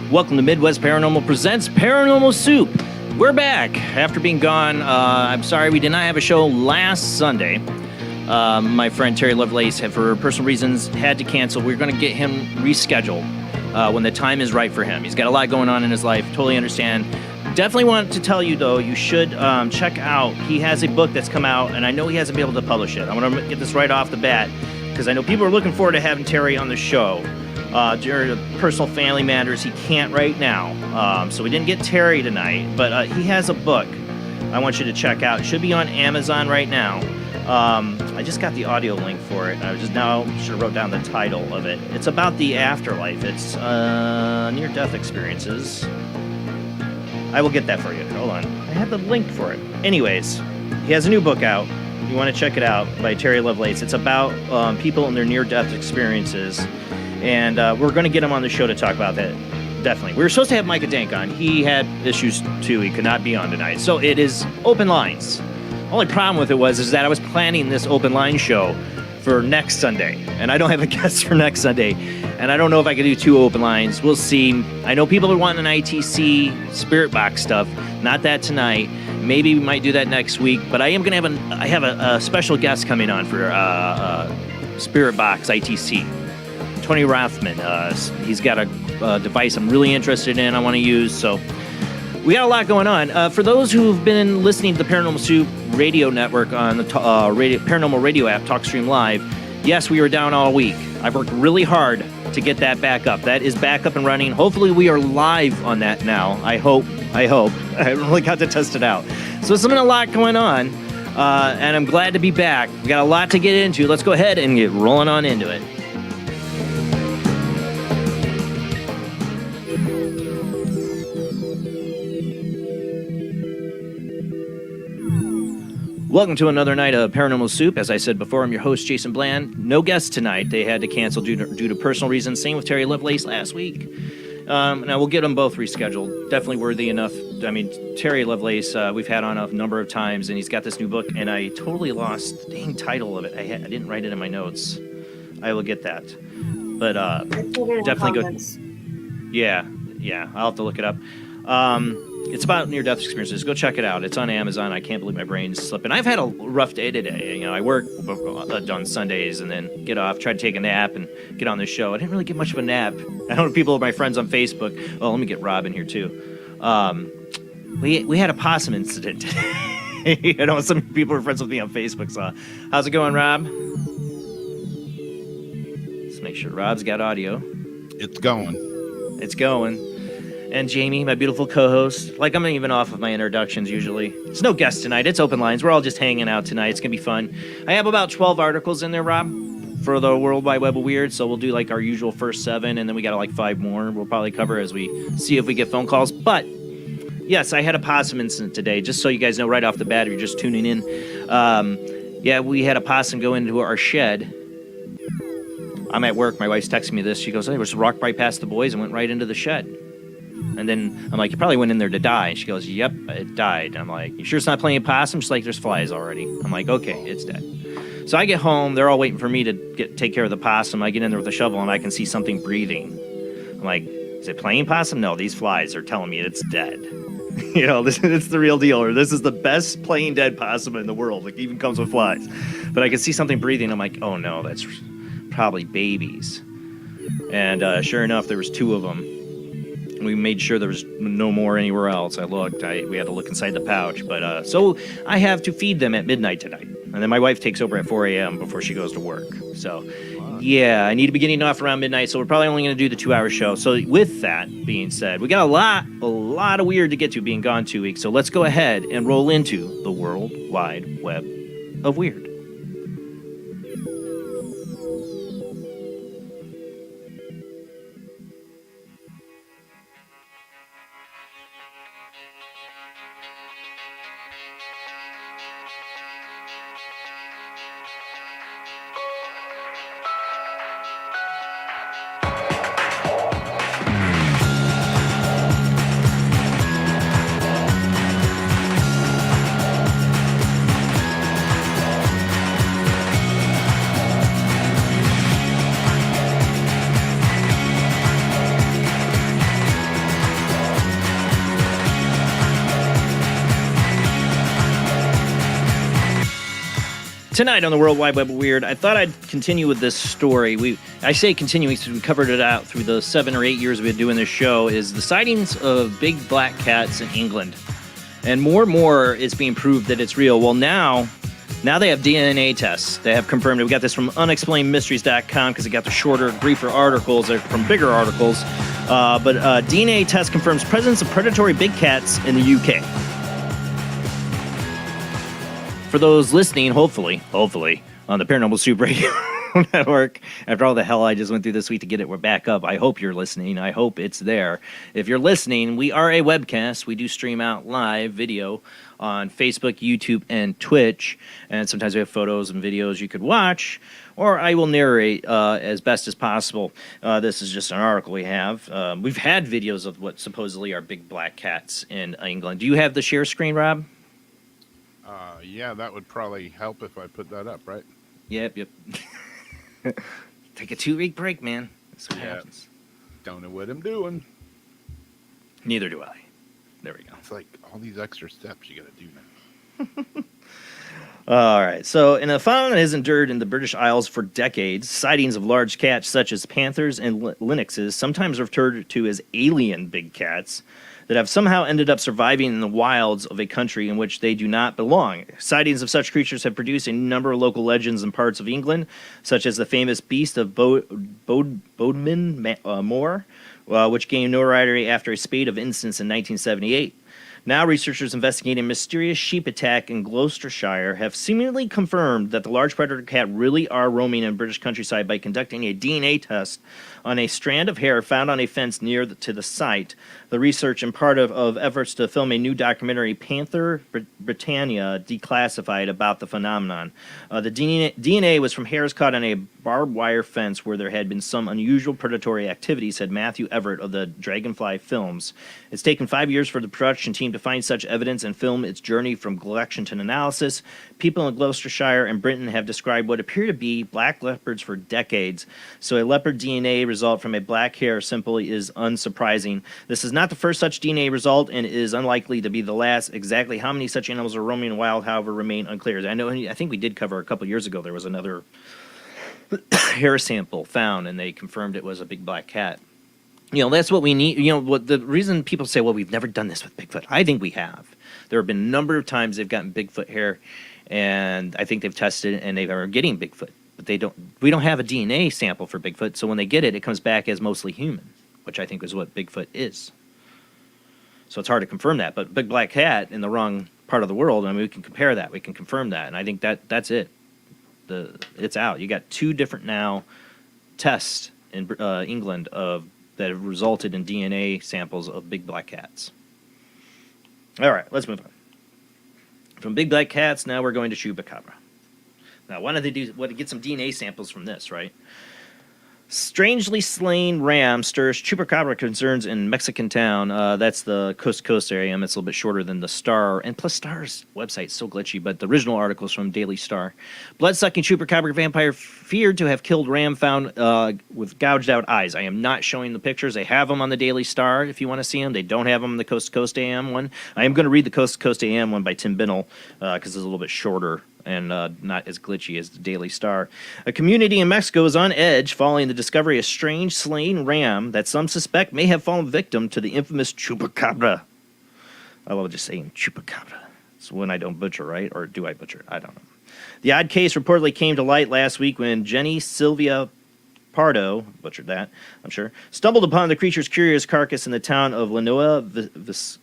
Welcome to Midwest Paranormal Presents Paranormal Soup. We're back after being gone. I'm sorry we did not have a show last Sunday. My friend Terry Lovelace, for personal reasons, had to cancel. We're going to get him rescheduled when the time is right for him. He's got a lot going on in his life. Totally understand. Definitely want to tell you, though, you should check out. He has a book that's come out, and I know he hasn't been able to publish it. I'm going to get this right off the bat because I know people are looking forward to having Terry on the show. Due to personal family matters, he can't right now. So we didn't get Terry tonight, but he has a book I want you to check out. It should be on Amazon right now. I just got the audio link for it. I just now should have wrote down the title of it. It's about the afterlife. It's near-death experiences. I will get that for you. Hold on. I had the link for it. Anyways, he has a new book out. You want to check it out by Terry Lovelace. It's about people and their near-death experiences. And we're going to get him on the show to talk about that, definitely. We were supposed to have Micah Dank on. He had issues, too. He could not be on tonight. So it is open lines. Only problem with it is that I was planning this open line show for next Sunday. And I don't have a guest for next Sunday. And I don't know if I can do 2 open lines. We'll see. I know people are wanting an ITC Spirit Box stuff. Not that tonight. Maybe we might do that next week. But I am going to have a special guest coming on for Spirit Box ITC. Tony Rothman. He's got a device I'm really interested in, I want to use. So we got a lot going on. For those who've been listening to the Paranormal Soup radio network on the Paranormal Radio app, Talkstream Live, yes, we were down all week. I've worked really hard to get that back up. That is back up and running. Hopefully we are live on that now. I hope. I haven't really got to test it out. So there's a lot going on, and I'm glad to be back. We got a lot to get into. Let's go ahead and get rolling on into it. Welcome to another night of Paranormal Soup. As I said before, I'm your host, Jason Bland. No guests tonight. They had to cancel due to personal reasons. Same with Terry Lovelace last week. Now, we'll get them both rescheduled. Definitely worthy enough. I mean, Terry Lovelace, we've had on a number of times, and he's got this new book, and I totally lost the dang title of it. I didn't write it in my notes. I will get that. But definitely go. Yeah, I'll have to look it up. It's about near-death experiences. Go check it out. It's on Amazon. I can't believe my brain's slipping. I've had a rough day today. I work on Sundays and then get off, try to take a nap and get on the show. I didn't really get much of a nap. I know people, my friends on Facebook. Oh, let me get Rob in here too. We had a possum incident today. Some people are friends with me on Facebook. So, how's it going, Rob? Let's make sure Rob's got audio. It's going. It's going. And Jamie, my beautiful co-host. Like, I'm not even off of my introductions usually. It's no guest tonight. It's open lines. We're all just hanging out tonight. It's going to be fun. I have about 12 articles in there, Rob, for the World Wide Web of Weird. So we'll do like our usual first 7, and then we got like 5 more we'll probably cover as we see if we get phone calls. But, yes, I had a possum incident today. Just so you guys know right off the bat if you're just tuning in. Yeah, we had a possum go into our shed. I'm at work. My wife's texting me this. She goes, hey, we walked right past the boys and went right into the shed. And then I'm like, you probably went in there to die. She goes, yep, it died. And I'm like, you sure it's not playing possum? She's like, there's flies already. I'm like, okay, it's dead. So I get home. They're all waiting for me to take care of the possum. I get in there with a shovel, and I can see something breathing. I'm like, is it playing possum? No, these flies are telling me it's dead. You know, it's the real deal. Or this is the best playing dead possum in the world. It even comes with flies. But I can see something breathing. I'm like, oh, no, that's probably babies. And sure enough, there was 2 of them. We made sure there was no more anywhere else. I looked. We had to look inside the pouch. But so I have to feed them at midnight tonight. And then my wife takes over at 4 a.m. before she goes to work. So, yeah, I need to be getting off around midnight. So we're probably only going to do the 2-hour show. So with that being said, we got a lot of weird to get to being gone 2 weeks. So let's go ahead and roll into the World Wide Web of Weird. Tonight on the World Wide Web of Weird, I thought I'd continue with this story. I say continuing because we covered it out through the 7 or 8 years we've been doing this show, is the sightings of big black cats in England. And more it's being proved that it's real. Well, now they have DNA tests. They have confirmed it. We got this from unexplainedmysteries.com because it got the shorter, briefer articles from bigger articles. But DNA test confirms presence of predatory big cats in the UK. For those listening, hopefully, on the Paranormal Soup Radio Network, after all the hell I just went through this week to get it back up, I hope you're listening. I hope it's there. If you're listening, we are a webcast. We do stream out live video on Facebook, YouTube, and Twitch. And sometimes we have photos and videos you could watch, or I will narrate as best as possible. This is just an article we have. We've had videos of what supposedly are big black cats in England. Do you have the share screen, Rob? Yeah, that would probably help if I put that up, right? Yep. Take a 2-week break, man. That's what happens. Don't know what I'm doing. Neither do I. There we go. It's like all these extra steps you got to do now. All right. So, in a phenomenon that has endured in the British Isles for decades, sightings of large cats such as panthers and lynxes, sometimes referred to as alien big cats, that have somehow ended up surviving in the wilds of a country in which they do not belong. Sightings of such creatures have produced a number of local legends in parts of England, such as the famous beast of Bodmin Moor, which gained notoriety after a spate of incidents in 1978. Now, researchers investigating a mysterious sheep attack in Gloucestershire have seemingly confirmed that the large predator cat really are roaming in British countryside by conducting a DNA test on a strand of hair found on a fence near to the site. The research and part of efforts to film a new documentary, Panther Britannia Declassified, about the phenomenon. The DNA was from hairs caught on a barbed wire fence where there had been some unusual predatory activity, said Matthew Everett of the Dragonfly Films. It's taken 5 years for the production team to find such evidence and film its journey from collection to analysis. People in Gloucestershire and Britain have described what appear to be black leopards for decades, so a leopard DNA result from a black hair simply is unsurprising. This is not the first such DNA result and is unlikely to be the last. Exactly how many such animals are roaming the wild, however, remain unclear. I think we did cover a couple years ago, there was another hair sample found, and they confirmed it was a big black cat. You know, that's what we need. You know, what the reason people say, well, we've never done this with Bigfoot. I think we have. There have been a number of times they've gotten Bigfoot hair, and I think they've tested it, and they are getting Bigfoot. But we don't have a DNA sample for Bigfoot, so when they get it, it comes back as mostly human, which I think is what Bigfoot is. So it's hard to confirm that. But big black cat in the wrong part of the world, I mean, we can compare that. We can confirm that. And I think that's it. It's out. You got 2 different now tests in England that have resulted in DNA samples of big black cats. All right, let's move on. From big black cats, now we're going to chupacabra. Now, why don't they get some DNA samples from this, right? Strangely slain ram stirs chupacabra concerns in Mexican town. That's the coast to coast area. It's a little bit shorter than the Star. And plus, Star's website's so glitchy, but the original article is from Daily Star. Blood-sucking chupacabra vampire feared to have killed ram found with gouged out eyes. I am not showing the pictures. They have them on the Daily Star if you want to see them. They don't have them on the Coast to Coast AM one. I am going to read the Coast to Coast AM one by Tim Binnell because it's a little bit shorter and not as glitchy as the Daily Star. A community in Mexico is on edge following the discovery of a strange slain ram that some suspect may have fallen victim to the infamous chupacabra. I love just saying chupacabra. It's when I don't butcher, right? Or do I butcher? I don't know. The odd case reportedly came to light last week when Jenny Sylvia Pardo, butchered that, I'm sure, stumbled upon the creature's curious carcass in the town of Lanoa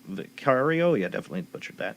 Vicario. Yeah, definitely butchered that.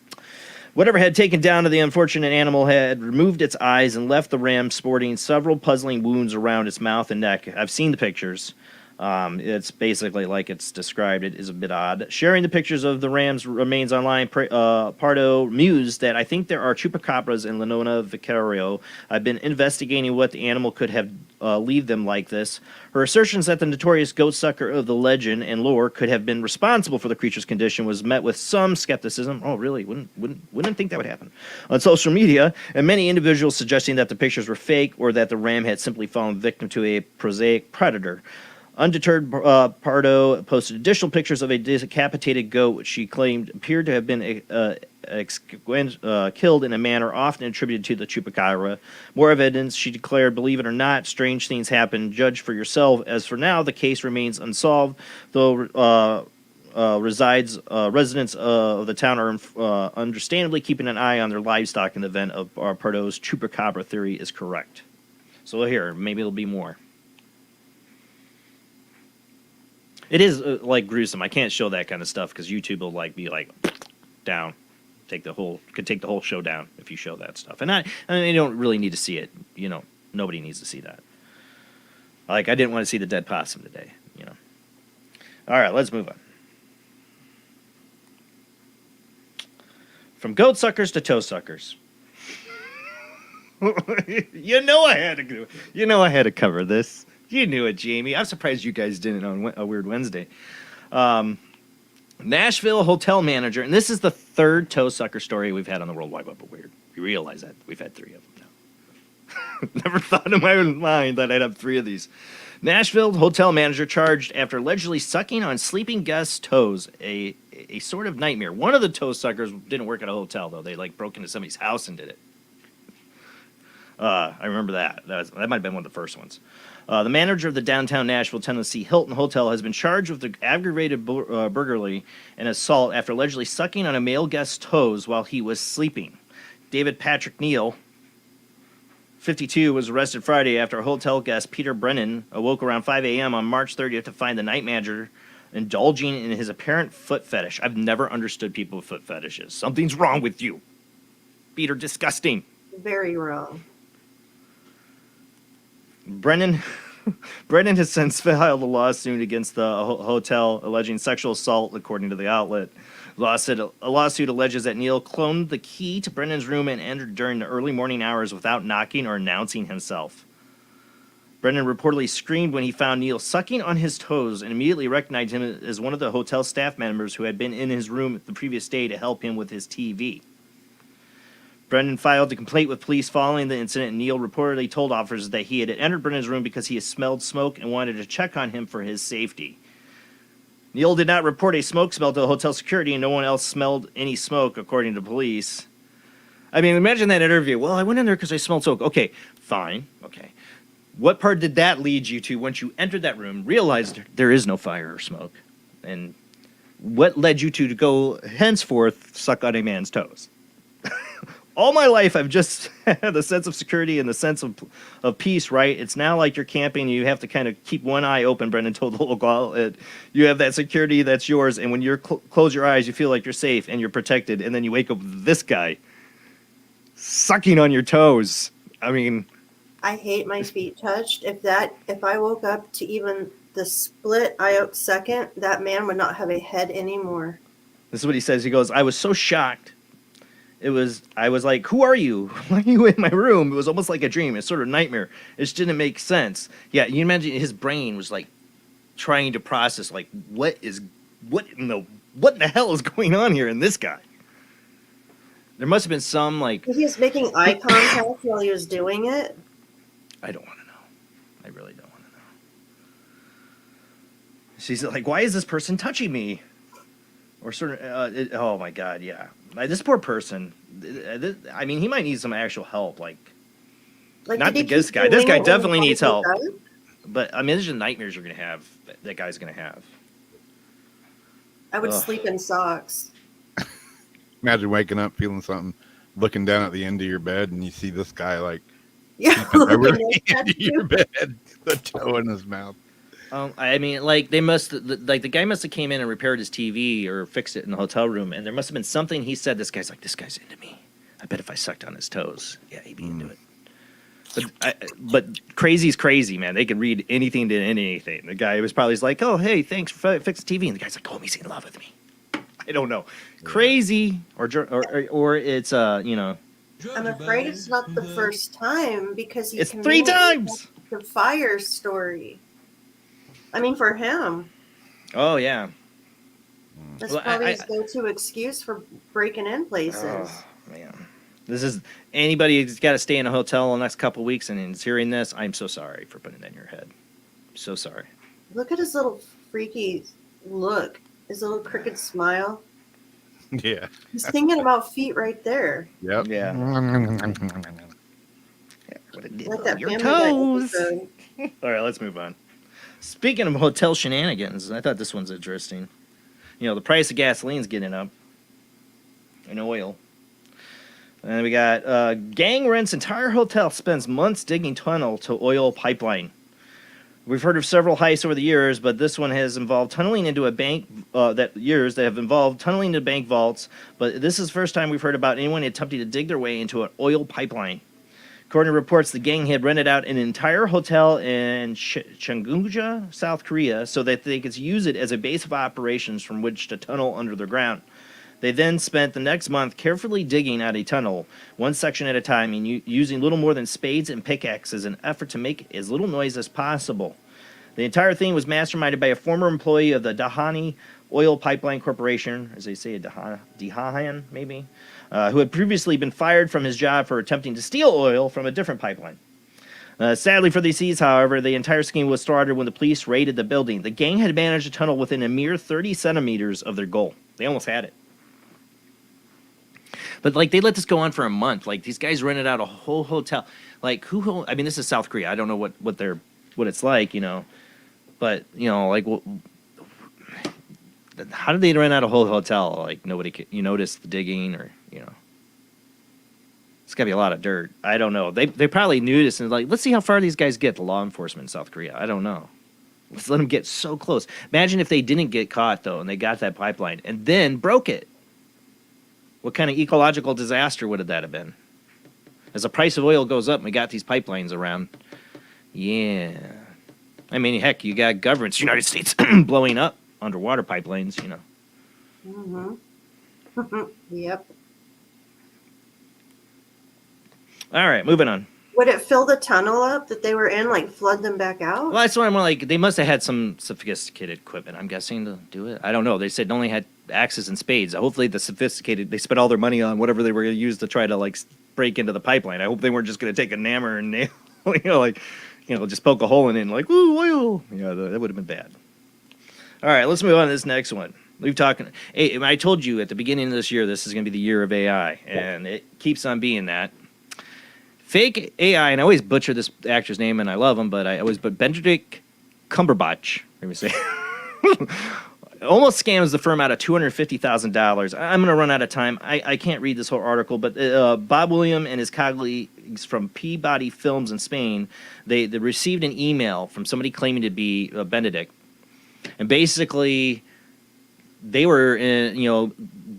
Whatever had taken down to the unfortunate animal had removed its eyes and left the ram sporting several puzzling wounds around its mouth and neck. I've seen the pictures. It's basically like it's described. It is a bit odd. Sharing the pictures of the ram's remains online, Pardo mused that I think there are chupacabras in Lanoa Vicario. I've been investigating what the animal could have leave them like this. Her assertions that the notorious goat sucker of the legend and lore could have been responsible for the creature's condition was met with some skepticism. Oh, really? Wouldn't think that would happen on social media, and many individuals suggesting that the pictures were fake or that the ram had simply fallen victim to a prosaic predator. Undeterred, Pardo posted additional pictures of a decapitated goat, which she claimed appeared to have been killed in a manner often attributed to the chupacabra. More evidence, she declared, believe it or not, strange things happen. Judge for yourself. As for now, the case remains unsolved, though residents of the town are understandably keeping an eye on their livestock in the event of Pardo's chupacabra theory is correct. So here, maybe there'll be more. It is like gruesome. I can't show that kind of stuff because YouTube will be down, could take the whole show down if you show that stuff. And you don't really need to see it. Nobody needs to see that. I didn't want to see the dead possum today. All right, let's move on. From goat suckers to toe suckers. I had to cover this. You knew it, Jamie. I'm surprised you guys didn't on a Weird Wednesday. Nashville hotel manager, and this is the 3rd toe sucker story we've had on the World Wide Web of Weird. You realize that we've had 3 of them now. Never thought in my mind that I'd have 3 of these. Nashville hotel manager charged after allegedly sucking on sleeping guests' toes. A sort of nightmare. One of the toe suckers didn't work at a hotel though. They broke into somebody's house and did it. I remember that. That might have been one of the first ones. The manager of the downtown Nashville, Tennessee Hilton Hotel has been charged with the aggravated burglary and assault after allegedly sucking on a male guest's toes while he was sleeping. David Patrick Neal, 52, was arrested Friday after a hotel guest, Peter Brennan, awoke around 5 a.m. on March 30th to find the night manager indulging in his apparent foot fetish. I've never understood people with foot fetishes. Something's wrong with you. Feet are disgusting. Very wrong. Brennan has since filed a lawsuit against the hotel alleging sexual assault, according to the outlet. A lawsuit alleges that Neal cloned the key to Brennan's room and entered during the early morning hours without knocking or announcing himself. Brennan reportedly screamed when he found Neal sucking on his toes and immediately recognized him as one of the hotel staff members who had been in his room the previous day to help him with his TV. Brennan filed a complaint with police following the incident, and Neal reportedly told officers that he had entered Brennan's room because he had smelled smoke and wanted to check on him for his safety. Neal did not report a smoke smell to hotel security, and no one else smelled any smoke, according to police. I mean, imagine that interview. Well, I went in there because I smelled smoke. Okay, fine. Okay. What part did that lead you to once you entered that room, realized there is no fire or smoke? And what led you to go henceforth suck on a man's toes? all my life I've just had a sense of security and the sense of peace, right? It's now like you're camping and you have to kind of keep one eye open, Brendan told the local outlet. You have that security that's yours, and when you close your eyes, you feel like you're safe and you're protected, and then you wake up with this guy sucking on your toes. I mean... I hate my feet touched. If I woke up to even the split iota second, that man would not have a head anymore. This is what he says. He goes, I was so shocked. I was like, who are you? Why are you in my room? It was almost like a dream. It's sort of a nightmare. It just didn't make sense. Yeah, you imagine his brain was like trying to process, like, what in the hell is going on here in this guy? There must have been some, like... He was making eye contact while he was doing it. I don't want to know. I really don't want to know. She's like, why is this person touching me? Or sort of, oh my God, yeah. This poor person, I mean, he might need some actual help. Like not this guy. This guy definitely needs help. But I mean, these are the nightmares you're going to have, that guy's going to have. I would sleep in socks. Imagine waking up feeling something, looking down at the end of your bed, and you see this guy like into your bed, the toe in his mouth. I mean, like the guy must have came in and repaired his TV or fixed it in the hotel room, and there must have been something he said. This guy's into me. I bet if I sucked on his toes, yeah, he'd be into it. But crazy's crazy, man. They can read anything to anything. The guy was probably like, "Oh, hey, thanks for fixing the TV," and the guy's like, "Oh, he's in love with me." I don't know, crazy or it's you know. I'm afraid it's not the first time because it's 3 times the fire story. I mean, for him. Oh yeah. That's probably his go-to excuse for breaking in places. Oh, man. This is anybody who's got to stay in a hotel the next couple of weeks and is hearing this. I'm so sorry for putting that in your head. So sorry. Look at his little freaky look. His little crooked smile. Yeah. He's thinking about feet right there. Yep. Yeah. Like that your Family toes. Guy episode. All right, let's move on. Speaking of hotel shenanigans, I thought this one's interesting. You know, the price of gasoline's getting up. And oil. And we got gang rents entire hotel, spends months digging tunnel to oil pipeline. We've heard of several heists over the years, but this one has involved tunneling into a bank that have involved tunneling into bank vaults. But this is the first time we've heard about anyone attempting to dig their way into an oil pipeline. According to reports, the gang had rented out an entire hotel in Cheongju, South Korea, so that they could use it as a base of operations from which to tunnel under the ground. They then spent the next month carefully digging out a tunnel, one section at a time, and using little more than spades and pickaxes in an effort to make as little noise as possible. The entire thing was masterminded by a former employee of the Dahani Oil Pipeline Corporation, as they say, Dahan maybe, who had previously been fired from his job for attempting to steal oil from a different pipeline. Sadly for the thieves, however, the entire scheme was started when the police raided the building. The gang had managed to tunnel within a mere 30 centimeters of their goal. They almost had it. But, like, they let this go on for a month. Like, these guys rented out a whole hotel. Like, I mean, this is South Korea. I don't know what it's like, you know. But, you know, like, how did they rent out a whole hotel? Like, you notice the digging or, you know. It's got to be a lot of dirt. I don't know. They probably knew this and, like, let's see how far these guys get, the law enforcement in South Korea. I don't know. Let's let them get so close. Imagine if they didn't get caught, though, and they got that pipeline and then broke it. What kind of ecological disaster would that have been? As the price of oil goes up and we got these pipelines around. Yeah. I mean, heck, you got governments, United States, blowing up underwater pipelines, you know. Mm-hmm. Yep. All right, moving on. Would it fill the tunnel up that they were in, like flood them back out? Well, that's why I'm like, they must have had some sophisticated equipment, I'm guessing, to do it. I don't know. They said they only had axes and spades. Hopefully they spent all their money on whatever they were going to use to try to, like, break into the pipeline. I hope they weren't just going to take a hammer and nail, just poke a hole in it and like, ooh, oil. Yeah, that would have been bad. All right, let's move on to this next one. Hey, I told you at the beginning of this year, this is going to be the year of AI, and it keeps on being that. Fake AI, and I always butcher this actor's name, and I love him, but Benedict Cumberbatch. Let me say. almost scams the firm out of $250,000. I'm going to run out of time. I can't read this whole article, but Bob William and his colleagues from Peabody Films in Spain, they received an email from somebody claiming to be Benedict, and basically they were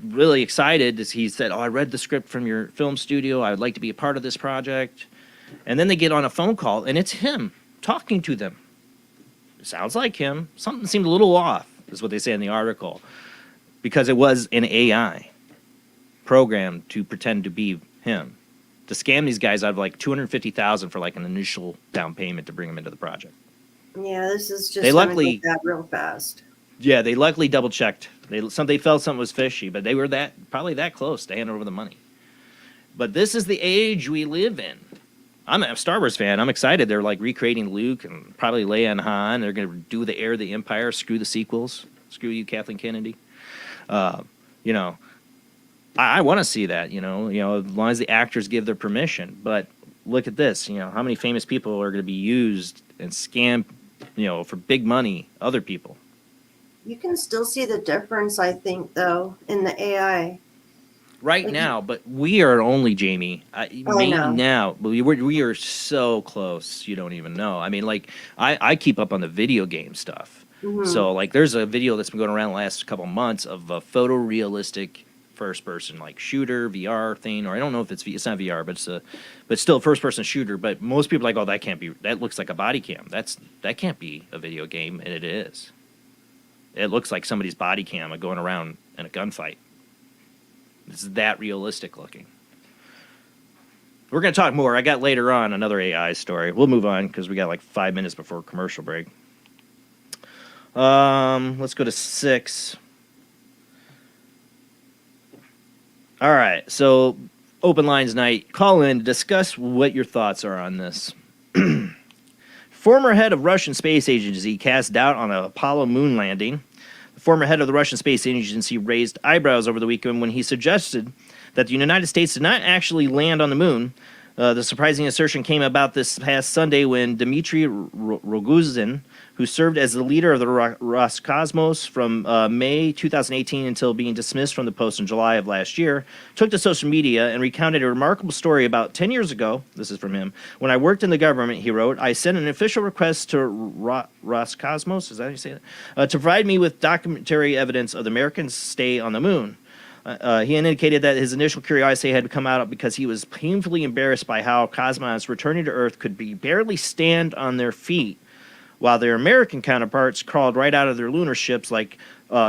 really excited. He said, "Oh, I read the script from your film studio. I would like to be a part of this project." And then they get on a phone call, and it's him talking to them. It sounds like him. Something seemed a little off, is what they say in the article, because it was an AI program to pretend to be him, to scam these guys out of like $250,000 for like an initial down payment to bring them into the project. Yeah, this is just They luckily- that real fast. Yeah, they luckily double checked. They felt something was fishy, but they were probably that close to hand over the money. But this is the age we live in. I'm a Star Wars fan. I'm excited. They're like recreating Luke and probably Leia and Han. They're going to do the Heir of the Empire. Screw the sequels. Screw you, Kathleen Kennedy. I want to see that. As long as the actors give their permission. But look at this. How many famous people are going to be used and scam, for big money? Other people. You can still see the difference, I think, though, in the AI. Right now, but we are only, Jamie. Maybe know. now, but we are so close. You don't even know. I mean, like I keep up on the video game stuff. Mhm. So like, there's a video that's been going around the last couple months of a photorealistic first-person like shooter VR thing, or I don't know if it's not VR, but but still a first-person shooter. But most people are like, oh, that can't be. That looks like a body cam. That can't be a video game, and it is. It looks like somebody's body cam going around in a gunfight. It's that realistic looking. We're going to talk more. I got later on another AI story. We'll move on because we got like 5 minutes before commercial break. Let's go to 6. All right. So open lines night. Call in to discuss what your thoughts are on this. Former head of Russian space agency cast doubt on the Apollo moon landing. The former head of the Russian space agency raised eyebrows over the weekend when he suggested that the United States did not actually land on the moon. The surprising assertion came about this past Sunday when Dmitry Rogozin, who served as the leader of the Roscosmos from May 2018 until being dismissed from the post in July of last year, took to social media and recounted a remarkable story about 10 years ago. This is from him. When I worked in the government, he wrote, I sent an official request to Roscosmos, is that how you say that? To provide me with documentary evidence of the Americans' stay on the moon. He indicated that his initial curiosity had come out because he was painfully embarrassed by how cosmonauts returning to Earth could barely stand on their feet, while their American counterparts crawled right out of their lunar ships like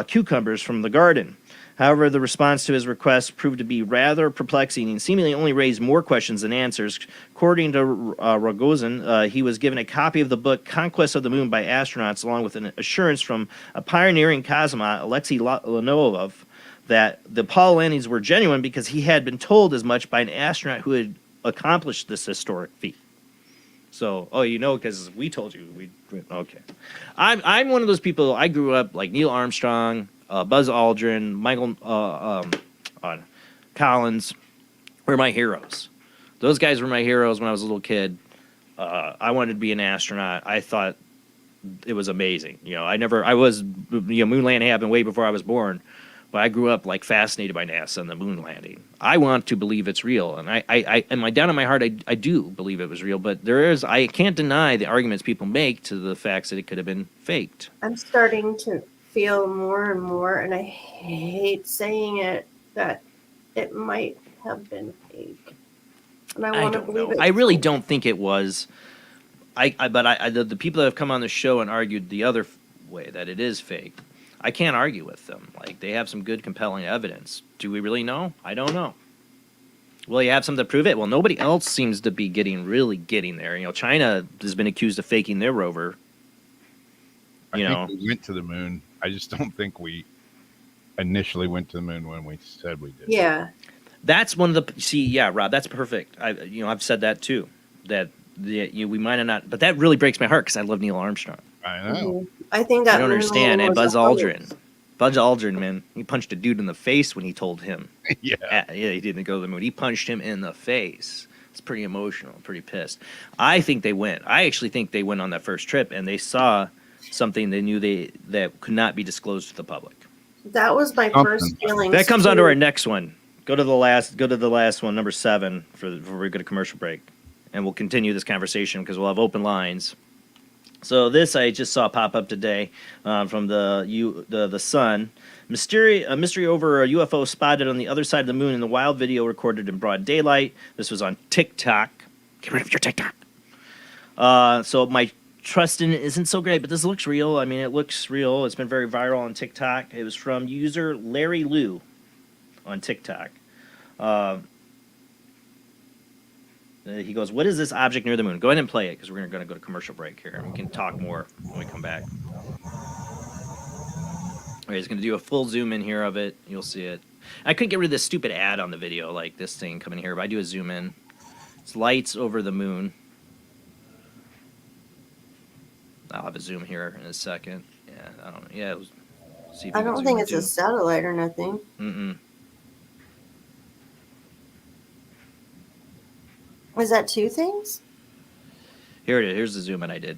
cucumbers from the garden. However, the response to his request proved to be rather perplexing and seemingly only raised more questions than answers. According to Rogozin, he was given a copy of the book Conquest of the Moon by Astronauts, along with an assurance from a pioneering cosmonaut, Alexei Leonov, that the Apollo landings were genuine because he had been told as much by an astronaut who had accomplished this historic feat. So, because we told you. Okay. I'm one of those people. I grew up like Neil Armstrong, Buzz Aldrin, Michael Collins were my heroes. Those guys were my heroes when I was a little kid. I wanted to be an astronaut. I thought it was amazing. Moon landing happened way before I was born. But I grew up like fascinated by NASA and the moon landing. I want to believe it's real, and I down in my heart, I do believe it was real. But I can't deny the arguments people make to the facts that it could have been faked. I'm starting to feel more and more, and I hate saying it, that it might have been fake. And I want to believe it. I really don't think it was. The people that have come on the show and argued the other way that it is fake. I can't argue with them. Like, they have some good, compelling evidence. Do we really know? I don't know. Will you have something to prove it? Well, nobody else seems to be really getting there. China has been accused of faking their rover. I think we went to the moon. I just don't think we initially went to the moon when we said we did. Yeah. That's one of the... Rob, that's perfect. I've said that too. That we might have not... But that really breaks my heart because I love Neil Armstrong. I know. Mm-hmm. I think that I don't understand. And Buzz Aldrin. Aldrin. Buzz Aldrin, man, he punched a dude in the face when he told him. Yeah. He didn't go to the moon. He punched him in the face. It's pretty emotional. Pretty pissed. I think they went. I actually think they went on that first trip and they saw something they knew that could not be disclosed to the public. That was my first feeling. That comes onto our next one. Go to the last one, number 7, before we go to commercial break, and we'll continue this conversation because we'll have open lines. So this I just saw pop up today from the Sun. A mystery over a UFO spotted on the other side of the moon in the wild video recorded in broad daylight. This was on TikTok. Get rid of your TikTok. So my trust in it isn't so great, but this looks real. I mean, it looks real. It's been very viral on TikTok. It was from user Larry Lou on TikTok. He goes, "What is this object near the moon?" Go ahead and play it because we're going to go to commercial break here, and we can talk more when we come back. All right, he's going to do a full zoom in here of it. You'll see it. I couldn't get rid of this stupid ad on the video, like this thing coming here, but I do a zoom in. It's lights over the moon. I'll have a zoom here in a second. Yeah, I don't know. Yeah, see if I don't think it's a satellite or nothing. Mm-mm. Was that 2 things? Here it is. Here's the zoom in I did.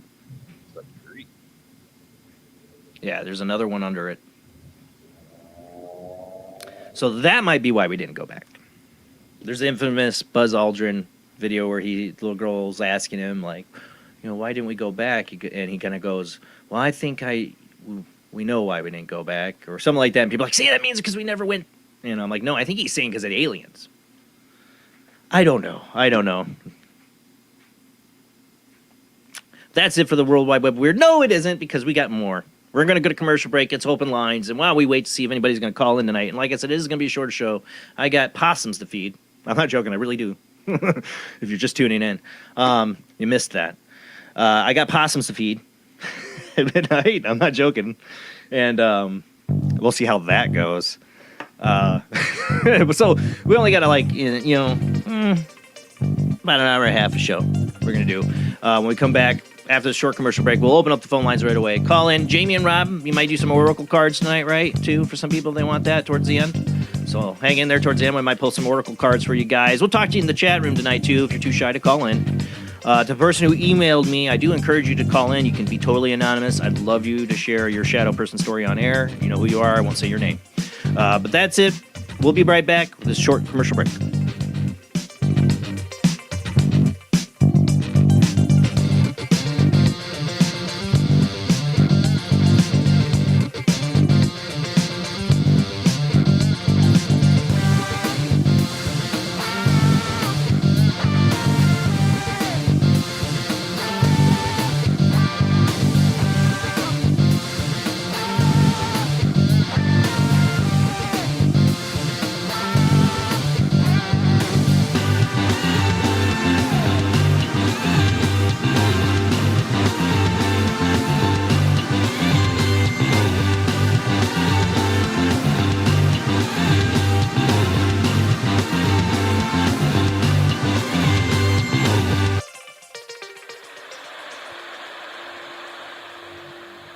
Yeah, there's another one under it. So that might be why we didn't go back. There's the infamous Buzz Aldrin video where the little girl's asking him, like, why didn't we go back? And he kind of goes, well, I think we know why we didn't go back, or something like that. And people are like, see, that means because we never went. I'm like, no, I think he's saying because of aliens. I don't know. That's it for the World Wide Web Weird. No, it isn't, because we got more. We're going to go to commercial break. It's open lines. And while we wait to see if anybody's going to call in tonight, and like I said, it is going to be a shorter show. I got possums to feed. I'm not joking. I really do. If you're just tuning in. You missed that. I got possums to feed at midnight. I'm not joking. And we'll see how that goes. So we only got to about an hour and a half a show we're going to do. When we come back after the short commercial break, we'll open up the phone lines right away. Call in. Jamie and Rob, you might do some Oracle cards tonight, right? Too, for some people, they want that towards the end. So hang in there towards the end. We might pull some Oracle cards for you guys. We'll talk to you in the chat room tonight, too, if you're too shy to call in. To the person who emailed me, I do encourage you to call in. You can be totally anonymous. I'd love you to share your shadow person story on air. You know who you are. I won't say your name. But that's it. We'll be right back with this short commercial break.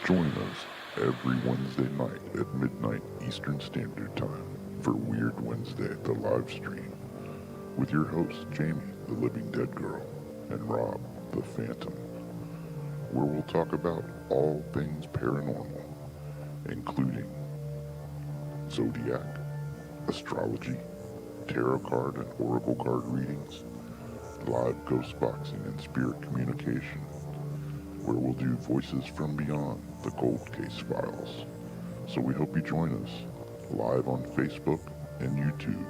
Join us every Wednesday night at midnight Eastern Standard Time for Weird Wednesday, the live stream, with your hosts Jamie, the Living Dead Girl, and Rob, the Phantom, where we'll talk about all things paranormal, including zodiac, astrology, tarot card and oracle card readings, live ghost boxing and spirit communication, where we'll do Voices from Beyond, the Cold Case Files. So we hope you join us live on Facebook and YouTube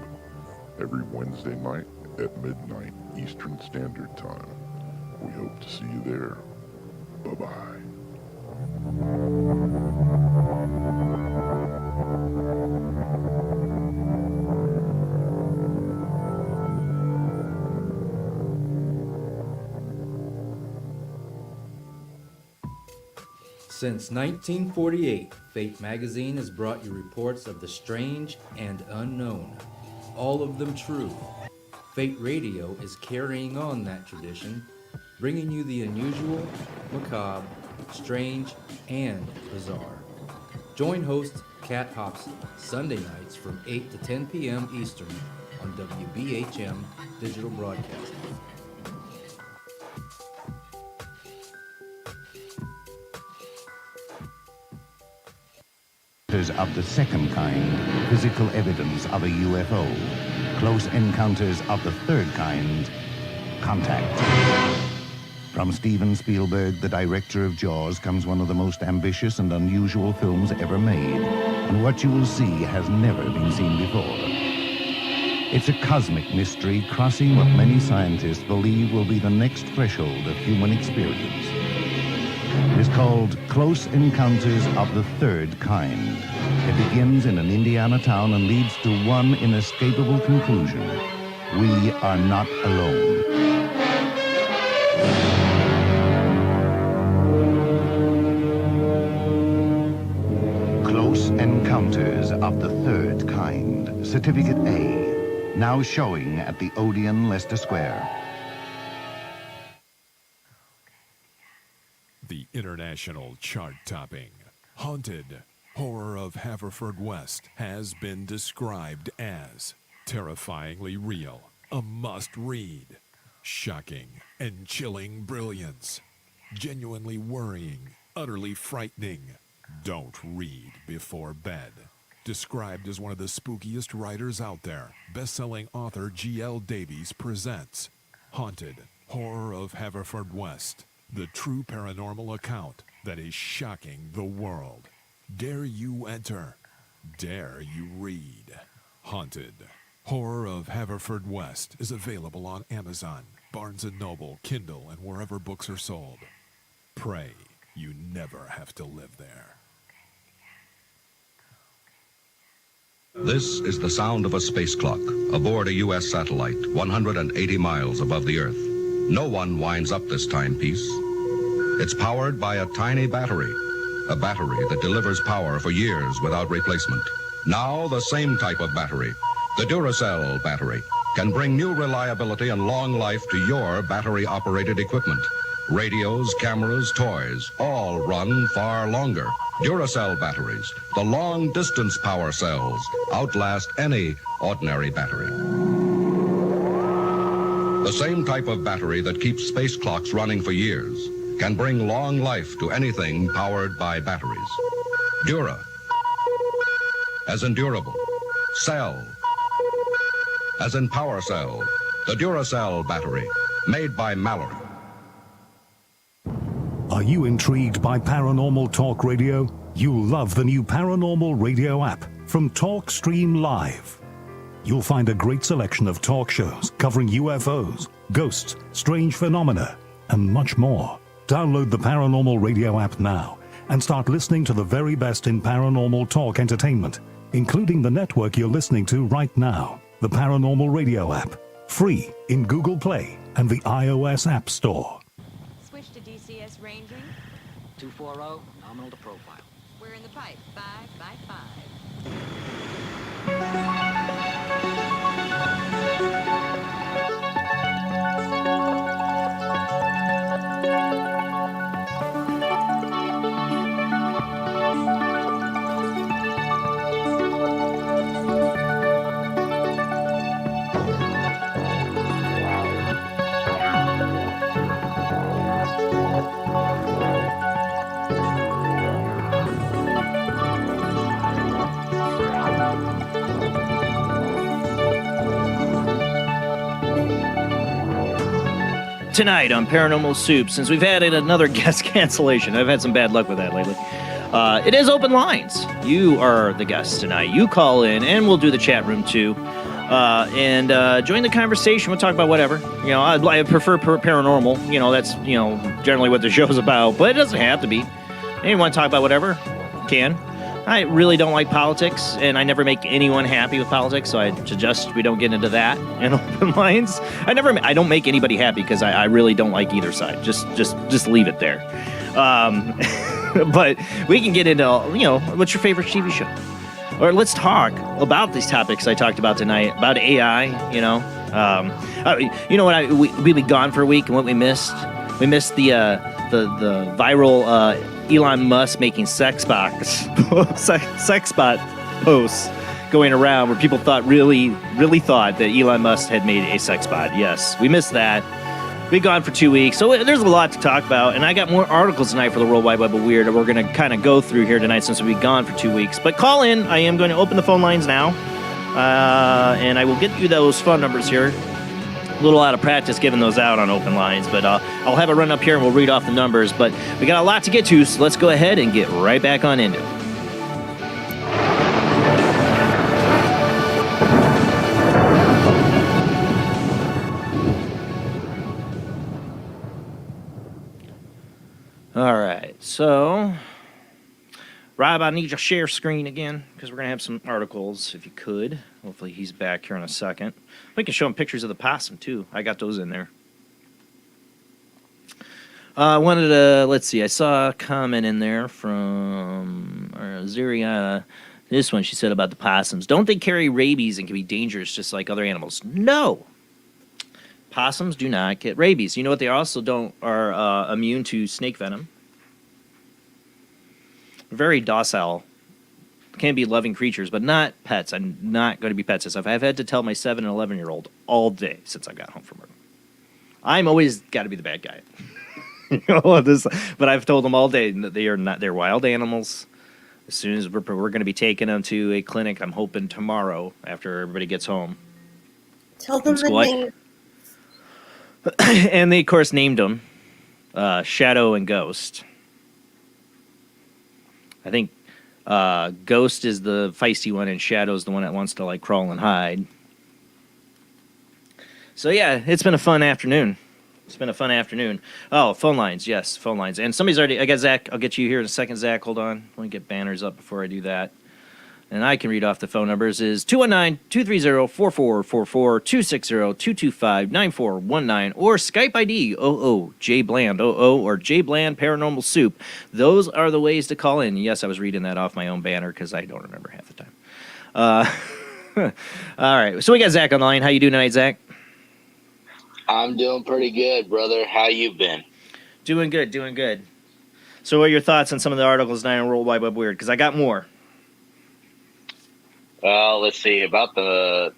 every Wednesday night at midnight Eastern Standard Time. We hope to see you there. Bye-bye. Since 1948, Fate magazine has brought you reports of the strange and unknown, all of them true. Fate Radio is carrying on that tradition, bringing you the unusual, macabre, strange, and bizarre. Join host Kat Hobson Sunday nights from 8 to 10 p.m. Eastern on WBHM Digital Broadcasting. encounters of the second kind, physical evidence of a UFO. Close encounters of the third kind, contact. From Steven Spielberg, the director of Jaws, comes one of the most ambitious and unusual films ever made. And what you will see has never been seen before. It's a cosmic mystery crossing what many scientists believe will be the next threshold of human experience. It is called Close Encounters of the Third Kind. It begins in an Indiana town and leads to one inescapable conclusion. We are not alone. Close Encounters of the Third Kind. Certificate A. Now showing at the Odeon, Leicester Square. The international chart-topping Haunted Horror of Haverfordwest has been described as terrifyingly real, a must-read, shocking and chilling brilliance, genuinely worrying, utterly frightening. Don't read before bed. Described as one of the spookiest writers out there, best-selling author G.L. Davies presents Haunted Horror of Haverfordwest, the true paranormal account that is shocking the world. Dare you enter? Dare you read? Haunted Horror of Haverfordwest is available on Amazon, Barnes & Noble, Kindle, and wherever books are sold. Pray you never have to live there. This is the sound of a space clock aboard a U.S. satellite 180 miles above the Earth. No one winds up this timepiece. It's powered by a tiny battery, a battery that delivers power for years without replacement. Now the same type of battery, the Duracell battery, can bring new reliability and long life to your battery-operated equipment. Radios, cameras, toys, all run far longer. Duracell batteries, the long-distance power cells, outlast any ordinary battery. The same type of battery that keeps space clocks running for years can bring long life to anything powered by batteries. Dura, as in durable. Cell, as in power cell. The Duracell battery, made by Mallory. Are you intrigued by Paranormal Talk Radio? You'll love the new Paranormal Radio app from Talkstream Live. You'll find a great selection of talk shows covering UFOs, ghosts, strange phenomena, and much more. Download the Paranormal Radio app now and start listening to the very best in paranormal talk entertainment, including the network you're listening to right now, the Paranormal Radio app, free in Google Play and the iOS App Store. Switch to DCS ranging. 240, nominal to profile. We're in the pipe. 5 by 5. Tonight on Paranormal Soup, since we've had another guest cancellation, I've had some bad luck with that lately. It is open lines. You are the guest tonight. You call in, and we'll do the chat room too. And join the conversation. We'll talk about whatever. You know, I prefer paranormal. You know, that's generally what the show's about. But it doesn't have to be. Anyone want to talk about whatever? Can. I really don't like politics, and I never make anyone happy with politics, so I suggest we don't get into that in open lines. I don't make anybody happy because I really don't like either side. Just leave it there. But we can get into, what's your favorite TV show? Or let's talk about these topics I talked about tonight, about AI, you know what, we've been gone for a week, and what we missed the viral Elon Musk making sex bot posts going around where people really thought that Elon Musk had made a sex bot. Yes, we missed that. Be gone for 2 weeks, so there's a lot to talk about, and I got more articles tonight for the World Wide Web of Weird that we're going to kind of go through here tonight since we'll be gone for 2 weeks. But call in. I am going to open the phone lines now, and I will get you those phone numbers here. A little out of practice giving those out on open lines, but I'll have it run up here and we'll read off the numbers. But we got a lot to get to, so let's go ahead and get right back on into it. All right, so Rob, I need your share screen again because we're going to have some articles, if you could. Hopefully he's back here in a second. We can show him pictures of the possum, too. I got those in there. I wanted to, let's see, I saw a comment in there from Zuriana. This one, she said about the possums. Don't they carry rabies and can be dangerous just like other animals? No. Possums do not get rabies. You know what they also are immune to snake venom. Very docile. Can be loving creatures, but not pets. I'm not going to be pets. As I've had to tell my 7 and 11-year-old all day since I got home from work. I'm always got to be the bad guy. But I've told them all day that they're wild animals. As soon as we're going to be taking them to a clinic, I'm hoping tomorrow after everybody gets home. Tell them the name. And they, of course, named them Shadow and Ghost. I think Ghost is the feisty one, and Shadow's the one that wants to, like, crawl and hide. So, yeah, it's been a fun afternoon. Oh, phone lines. Yes, phone lines. And somebody's already... I got Zach. I'll get you here in a second, Zach. Hold on. Let me get banners up before I do that. And I can read off the phone numbers is 219-230-4444, 260-225-9419, or Skype ID, Jbland, or Jblandparanormal Soup. Those are the ways to call in. Yes, I was reading that off my own banner because I don't remember half the time. All right, so we got Zach on the line. How you doing tonight, Zach? I'm doing pretty good, brother. How you been? Doing good. So what are your thoughts on some of the articles tonight on World Wide Web Weird? Because I got more. Well, let's see about the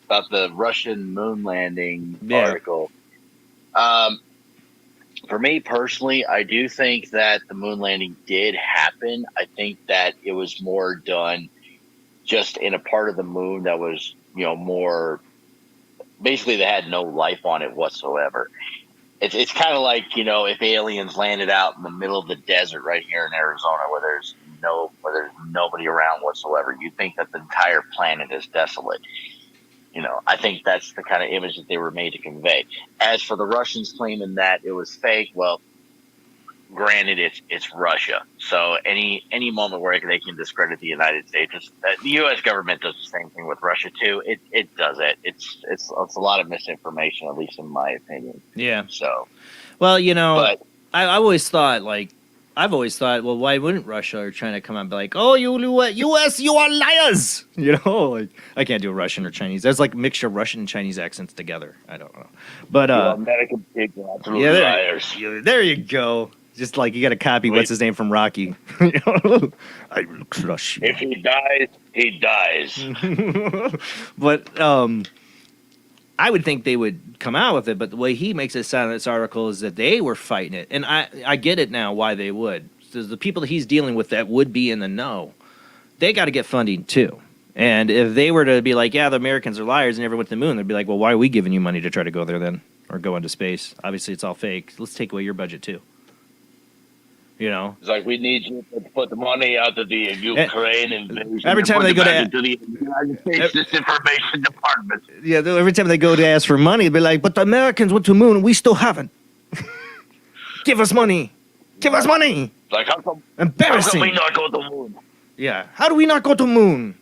Russian moon landing article. For me personally, I do think that the moon landing did happen. I think that it was more done just in a part of the moon that was, more basically that had no life on it whatsoever. It's kind of like, if aliens landed out in the middle of the desert right here in Arizona where there's nobody around whatsoever. You think that the entire planet is desolate. I think that's the kind of image that they were made to convey. As for the Russians claiming that it was fake, well, granted, it's Russia. So any moment where they can discredit the United States, the U.S. government does the same thing with Russia too. It does it. It's a lot of misinformation, at least in my opinion. Yeah. So, well, I've always thought, well, why wouldn't Russia or China come out and be like, oh, U.S., you are liars? I can't do Russian or Chinese. There's like a mixture of Russian and Chinese accents together. I don't know. But, American people, absolute liars. There you go. Just like you got to copy what's his name from Rocky. I will crush you. If he dies, he dies. But I would think they would come out with it, but the way he makes it sound in this article is that they were fighting it. And I get it now why they would. So the people that he's dealing with that would be in the know, they got to get funding too. And if they were to be like, yeah, the Americans are liars and never went to the moon, they'd be like, well, why are we giving you money to try to go there then? Or go into space? Obviously, it's all fake. Let's take away your budget too. It's like we need you to put the money out of the Ukraine invasion. Every time they go to the United States Disinformation Department. Yeah, every time they go to ask for money, they'll be like, but the Americans went to the moon and we still haven't. Give us money. Give us money. Like, embarrassing. How can we not go to the moon? Yeah. How do we not go to the moon?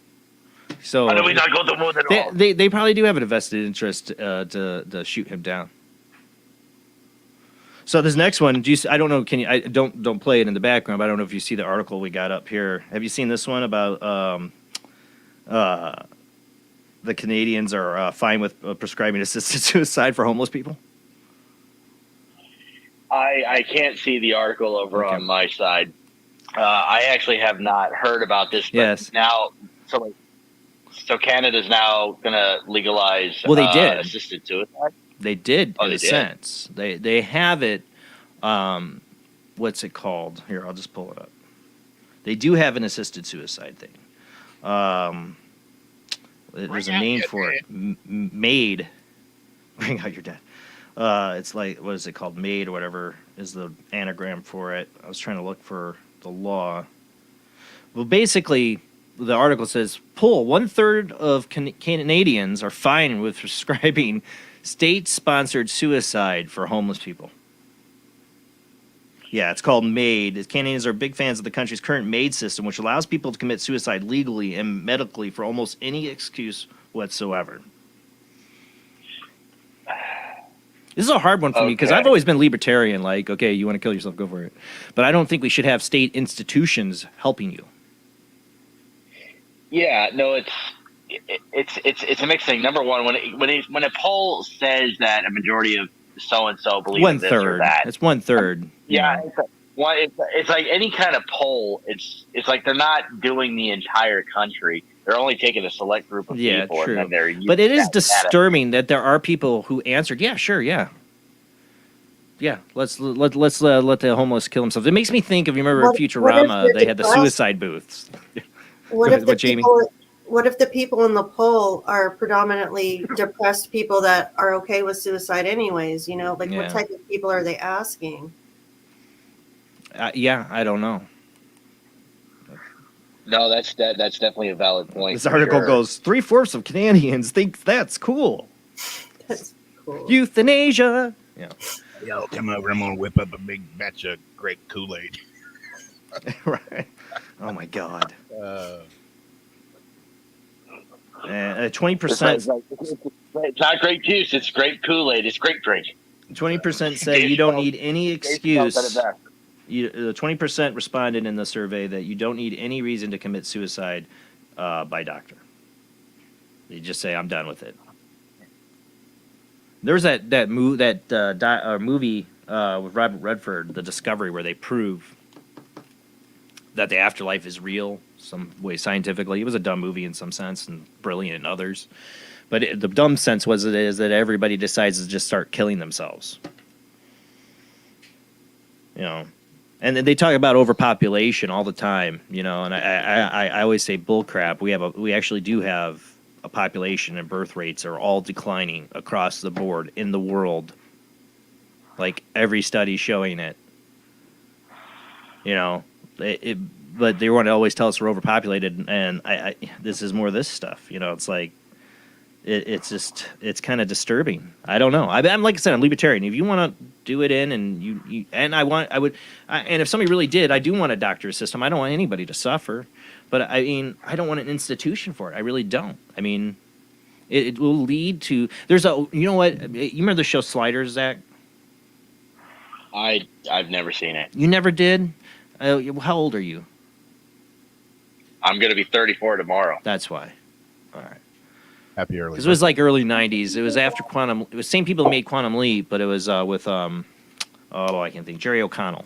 So how do we not go to the moon at all? They probably do have an vested interest to shoot him down. So this next one, I don't know. Can you? I don't play it in the background, but I don't know if you see the article we got up here. Have you seen this one about the Canadians are fine with prescribing assisted suicide for homeless people? I can't see the article over on my side. I actually have not heard about this. But yes. Now, so Canada's now going to legalize. Well, they did. Assisted suicide. They did, Oh, in they a did? sense. They have it. What's it called? Here, I'll just pull it up. They do have an assisted suicide thing. There's a name for it. MAID. Bring out your dead. It's like, what is it called? MAID or whatever is the anagram for it. I was trying to look for the law. Well, basically, the article says, "Pull 1/3 of Canadians are fine with prescribing state-sponsored suicide for homeless people." Yeah, it's called MAID. Canadians are big fans of the country's current MAID system, which allows people to commit suicide legally and medically for almost any excuse whatsoever. This is a hard one for me because I've always been libertarian. Like, okay, you want to kill yourself, go for it. But I don't think we should have state institutions helping you. Yeah, no, it's a mixed thing. Number one, when a poll says that a majority of so and so believe in this or 1/3. that, It's 1/3. yeah, it's like any kind of poll. It's like they're not doing the entire country. They're only taking a select group of people, true. and then they're using But it is that data. disturbing that there are people who answered, "Yeah, sure, yeah, yeah. Let's let the homeless kill themselves." It makes me think of, you remember Futurama? They had the suicide booths. What Go if ahead, the Jamie? people? What if the people in the poll are predominantly depressed people that are okay with suicide anyways? You know, like Yeah. what type of people are they asking? Yeah, I don't know. No, that's definitely a valid point. This for article sure. goes, 3/4 of Canadians think that's cool. That's cool. Euthanasia. Yeah. Yo, come over. I'm gonna whip up a big batch of grape Kool-Aid. Right. Oh my God. 20%. It's not grape juice. It's grape Kool-Aid. It's grape drink. 20% say you don't need any excuse. At best. 20% responded in the survey that you don't need any reason to commit suicide by doctor. You just say, "I'm done with it." There's that movie with Robert Redford, The Discovery, where they prove that the afterlife is real some way scientifically. It was a dumb movie in some sense and brilliant in others. But the dumb sense is that everybody decides to just start killing themselves. You know, and then they talk about overpopulation all the time. You know, and I always say bullcrap. We actually do have a population, and birth rates are all declining across the board in the world. Like every study showing it. You know, but they want to always tell us we're overpopulated, and this is more of this stuff. You know, it's like it's kind of disturbing. I don't know. I'm like I said, I'm libertarian. If you want to do it in, and and if somebody really did, I do want a doctor system. I don't want anybody to suffer, but I mean, I don't want an institution for it. I really don't. I mean, it will lead to. There's you know what? You remember the show Sliders, Zach? I've never seen it. You never did? How old are you? I'm going to be 34 tomorrow. That's why. All right. Happy early. Because it was like early '90s. It was after Quantum. It was same people who made Quantum Leap, but it was with I can't think. Jerry O'Connell,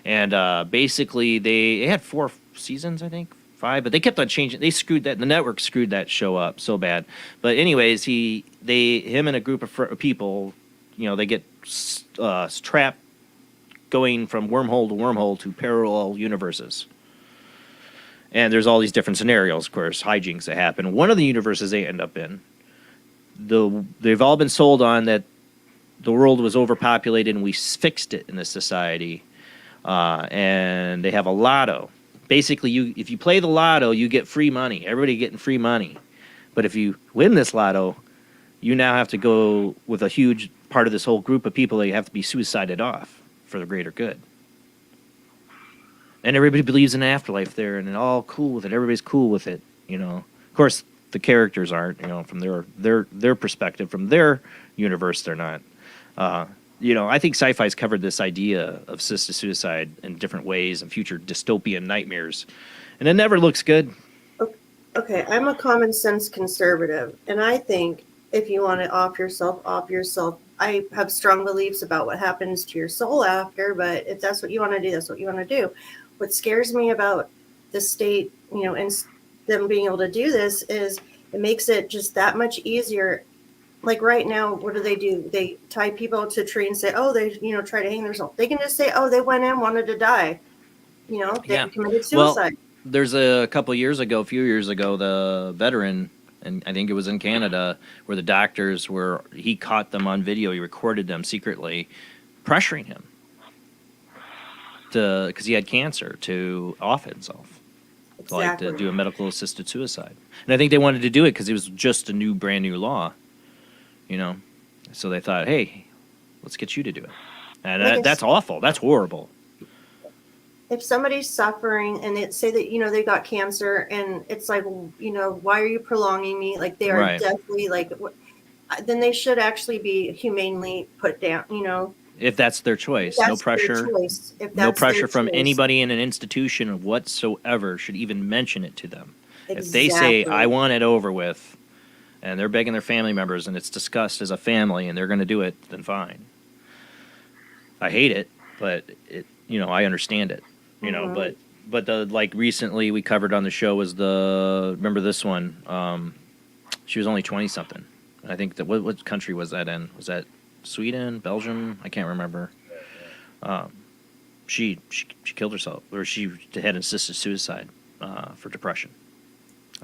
and basically they had 4 seasons, I think 5, but they kept on changing. They screwed that. The network screwed that show up so bad. But anyways, him and a group of people, you know, they get trapped going from wormhole to wormhole to parallel universes. And there's all these different scenarios, of course, hijinks that happen. One of the universes they end up in, they've all been sold on that the world was overpopulated and we fixed it in this society. And they have a lotto. Basically, if you play the lotto, you get free money. Everybody getting free money. But if you win this lotto, you now have to go with a huge part of this whole group of people that you have to be suicided off for the greater good. And everybody believes in an afterlife there, and they're all cool with it. Everybody's cool with it, you know. Of course, the characters aren't, you know, from their perspective, from their universe, they're not. You know, I think sci-fi's covered this idea of assisted suicide in different ways and future dystopian nightmares, and it never looks good. Okay, I'm a common sense conservative, and I think if you want to off yourself. I have strong beliefs about what happens to your soul after, but if that's what you want to do, that's what you want to do. What scares me about the state, you know, and them being able to do this is it makes it just that much easier Like right now, what do? They tie people to a tree and say, oh, they, try to hang themselves. They can just say, oh, they went in, wanted to die. They committed Well, suicide. there's a few years ago, the veteran, and I think it was in Canada, where the doctors he caught them on video, he recorded them secretly, pressuring him because he had cancer to off himself, Exactly. to do a medical assisted suicide. And I think they wanted to do it because it was just a brand new law, So they thought, hey, let's get you to do it. And that's awful. That's horrible. If somebody's suffering and they say that, they got cancer, and it's like, why are you prolonging me? Like, they are Right. deathly, like, then they should actually be humanely put down, If that's their choice, That's no pressure. their choice. If No that's pressure their from choice. anybody in an institution whatsoever should even mention it to them. If they say, Exactly. I want it over with, and they're begging their family members, and it's discussed as a family, and they're going to do it, then fine. I hate it, but I understand it. Mhm. But the recently we covered on the show was remember this one? She was only 20 something. I think that what country was that in? Was that Sweden, Belgium? I can't remember. She killed herself, or she had assisted suicide for depression.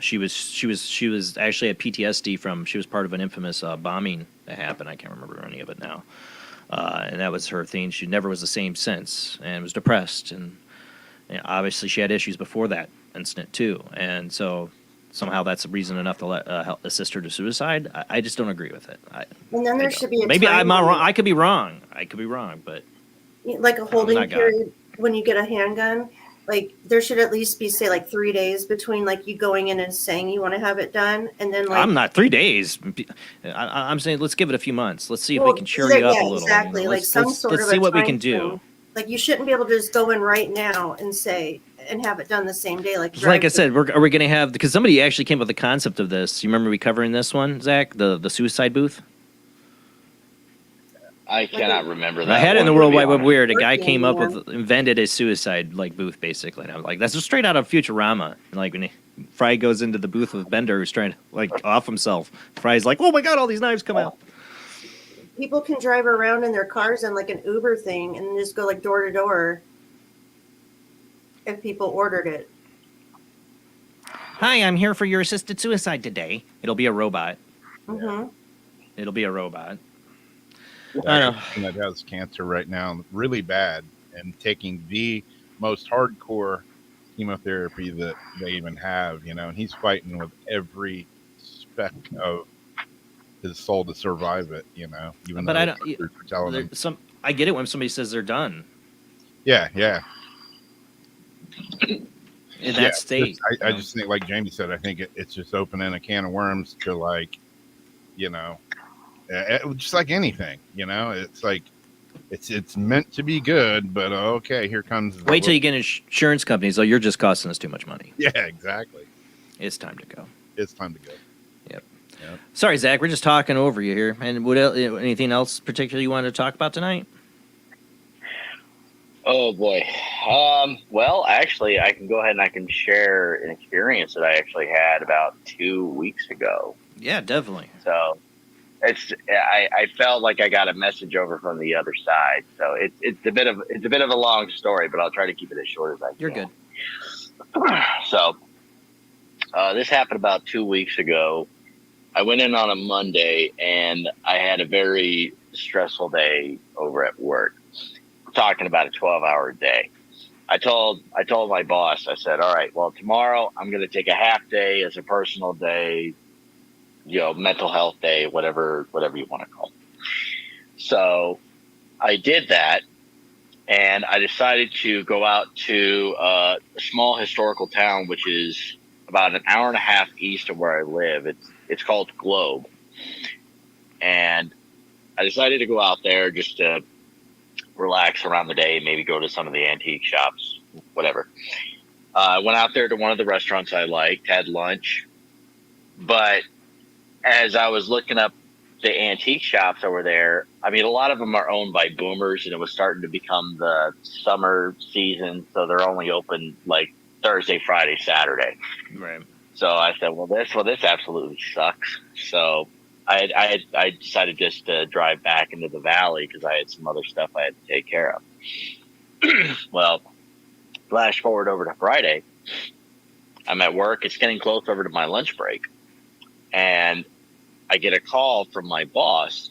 She was actually had PTSD she was part of an infamous bombing that happened. I can't remember any of it now. And that was her thing. She never was the same since, and was depressed. And obviously, she had issues before that incident too. And so somehow that's a reason enough to help assist her to suicide. I just don't agree with it. And then there should be a Maybe time I'm not limit. wrong. I could be wrong. But Like a holding not God. period when you get a handgun. Like, there should at least be, say, like 3 days between, like, you going in and saying you want to have it done, and then, like, I'm not 3 days. I'm saying let's give it a few months. Let's see if well, we can cheer you up a little. exactly. Like Let's, some let's, sort let's of see a what we time can do. frame. Like, you shouldn't be able to just go in right now and say and have it done the same day. Like I said, are we going to have, because somebody actually came up with the concept of this. You remember me covering this one, Zach, the suicide booth? I cannot remember that. I had it in the one, World to be Wide Web honest. Weird. A guy came up with, invented a suicide booth basically, and I was like, that's just straight out of Futurama. And when Fry goes into the booth with Bender, who's trying to off himself, Fry's like, oh my god, all these knives come out. People can drive around in their cars in like an Uber thing and just go like door to door if people ordered it. Hi, I'm here for your assisted suicide today. It'll be a robot. Mm-hmm. It'll be a robot. I know. That has cancer right now, really bad, and taking the most hardcore chemotherapy that they even have, and he's fighting with every speck of his soul to survive it, even But though I don't. telling him. I get it when somebody says they're done. Yeah. In that state. I just think, like Jamie said, I think it's just opening a can of worms to just like anything, it's like it's meant to be good, but okay, here comes. Wait till you get insurance companies. Oh, you're just costing us too much money. Yeah, exactly. It's time to go. Yep. Sorry, Zach. We're just talking over you here. And anything else particularly you wanted to talk about tonight? Oh boy. Well, actually, I can go ahead and I can share an experience that I actually had about 2 weeks ago. Yeah, definitely. So I felt like I got a message over from the other side. So it's a bit of a long story, but I'll try to keep it as short as I can. You're good. So this happened about 2 weeks ago. I went in on a Monday and I had a very stressful day over at work. We're talking about a 12-hour day. I told my boss, I said, all right, well, tomorrow I'm going to take a half day as a personal day, mental health day, whatever you want to call it. So I did that, and I decided to go out to a small historical town, which is about an hour and a half east of where I live. It's called Globe. And I decided to go out there just to relax around the day, maybe go to some of the antique shops, whatever. I went out there to one of the restaurants I liked, had lunch. But as I was looking up the antique shops over there, I mean, a lot of them are owned by boomers, and it was starting to become the summer season, so they're only open like Thursday, Friday, Saturday. Right. So I said, well, this absolutely sucks. So I decided just to drive back into the valley because I had some other stuff I had to take care of. Well, flash forward over to Friday. I'm at work. It's getting close over to my lunch break. And I get a call from my boss.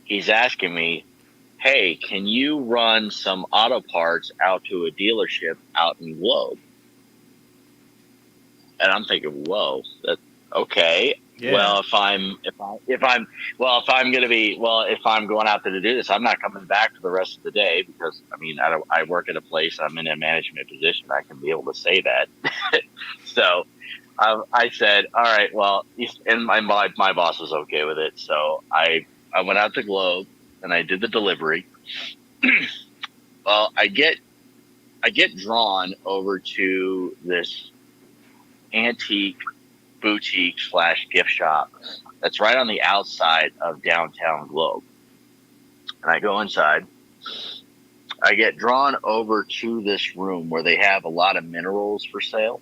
He's asking me, hey, can you run some auto parts out to a dealership out in Globe? And I'm thinking, whoa, that's okay. Yeah. Well, if I'm going out there to do this, I'm not coming back for the rest of the day because I work at a place. I'm in a management position. I can be able to say that. So I said, all right, well, and my boss was okay with it. So I went out to Globe and I did the delivery. Well, I get drawn over to this antique boutique / gift shop that's right on the outside of downtown Globe. And I go inside. I get drawn over to this room where they have a lot of minerals for sale.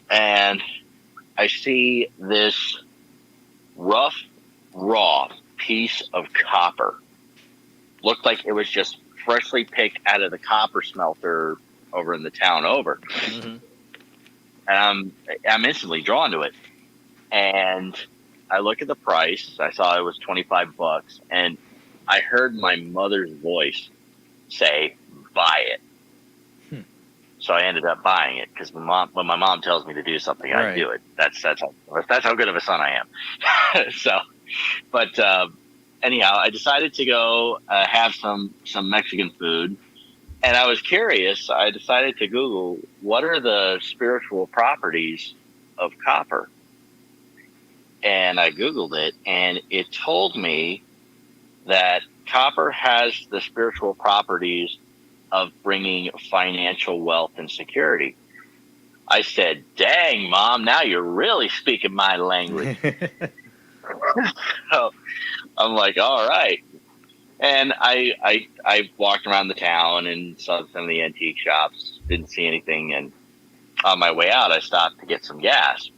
And I see this rough, raw piece of copper. Looked like it was just freshly picked out of the copper smelter over in the town over. Mm-hmm. And I'm instantly drawn to it. And I look at the price. I saw it was $25, and I heard my mother's voice say, "Buy it." So I ended up buying it because when my mom tells me to do something, I do it. That's how good of a son I am. Anyhow, I decided to go have some Mexican food. And I was curious. I decided to Google, what are the spiritual properties of copper? And I Googled it, and it told me that copper has the spiritual properties of bringing financial wealth and security. I said, dang, Mom, now you're really speaking my language. So I'm like, all right. And I walked around the town and saw some of the antique shops, didn't see anything. And on my way out, I stopped to get some gas.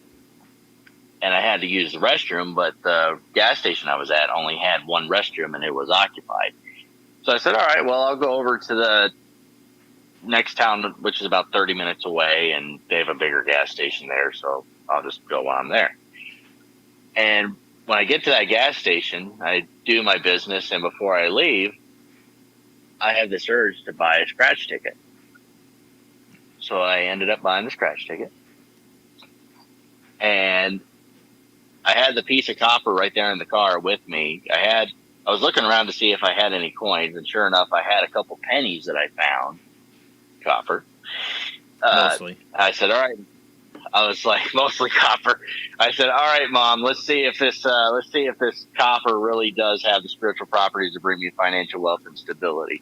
And I had to use the restroom, but the gas station I was at only had one restroom and it was occupied. So I said, all right, well, I'll go over to the next town, which is about 30 minutes away, and they have a bigger gas station there. So I'll just go while I'm there. And when I get to that gas station, I do my business, and before I leave, I have this urge to buy a scratch ticket. So I ended up buying the scratch ticket. And I had the piece of copper right there in the car with me. I was looking around to see if I had any coins, and sure enough, I had a couple pennies that I found, copper. Mostly. I said, all right. I was like, mostly copper. I said, all right, Mom, let's see if this copper really does have the spiritual properties to bring me financial wealth and stability.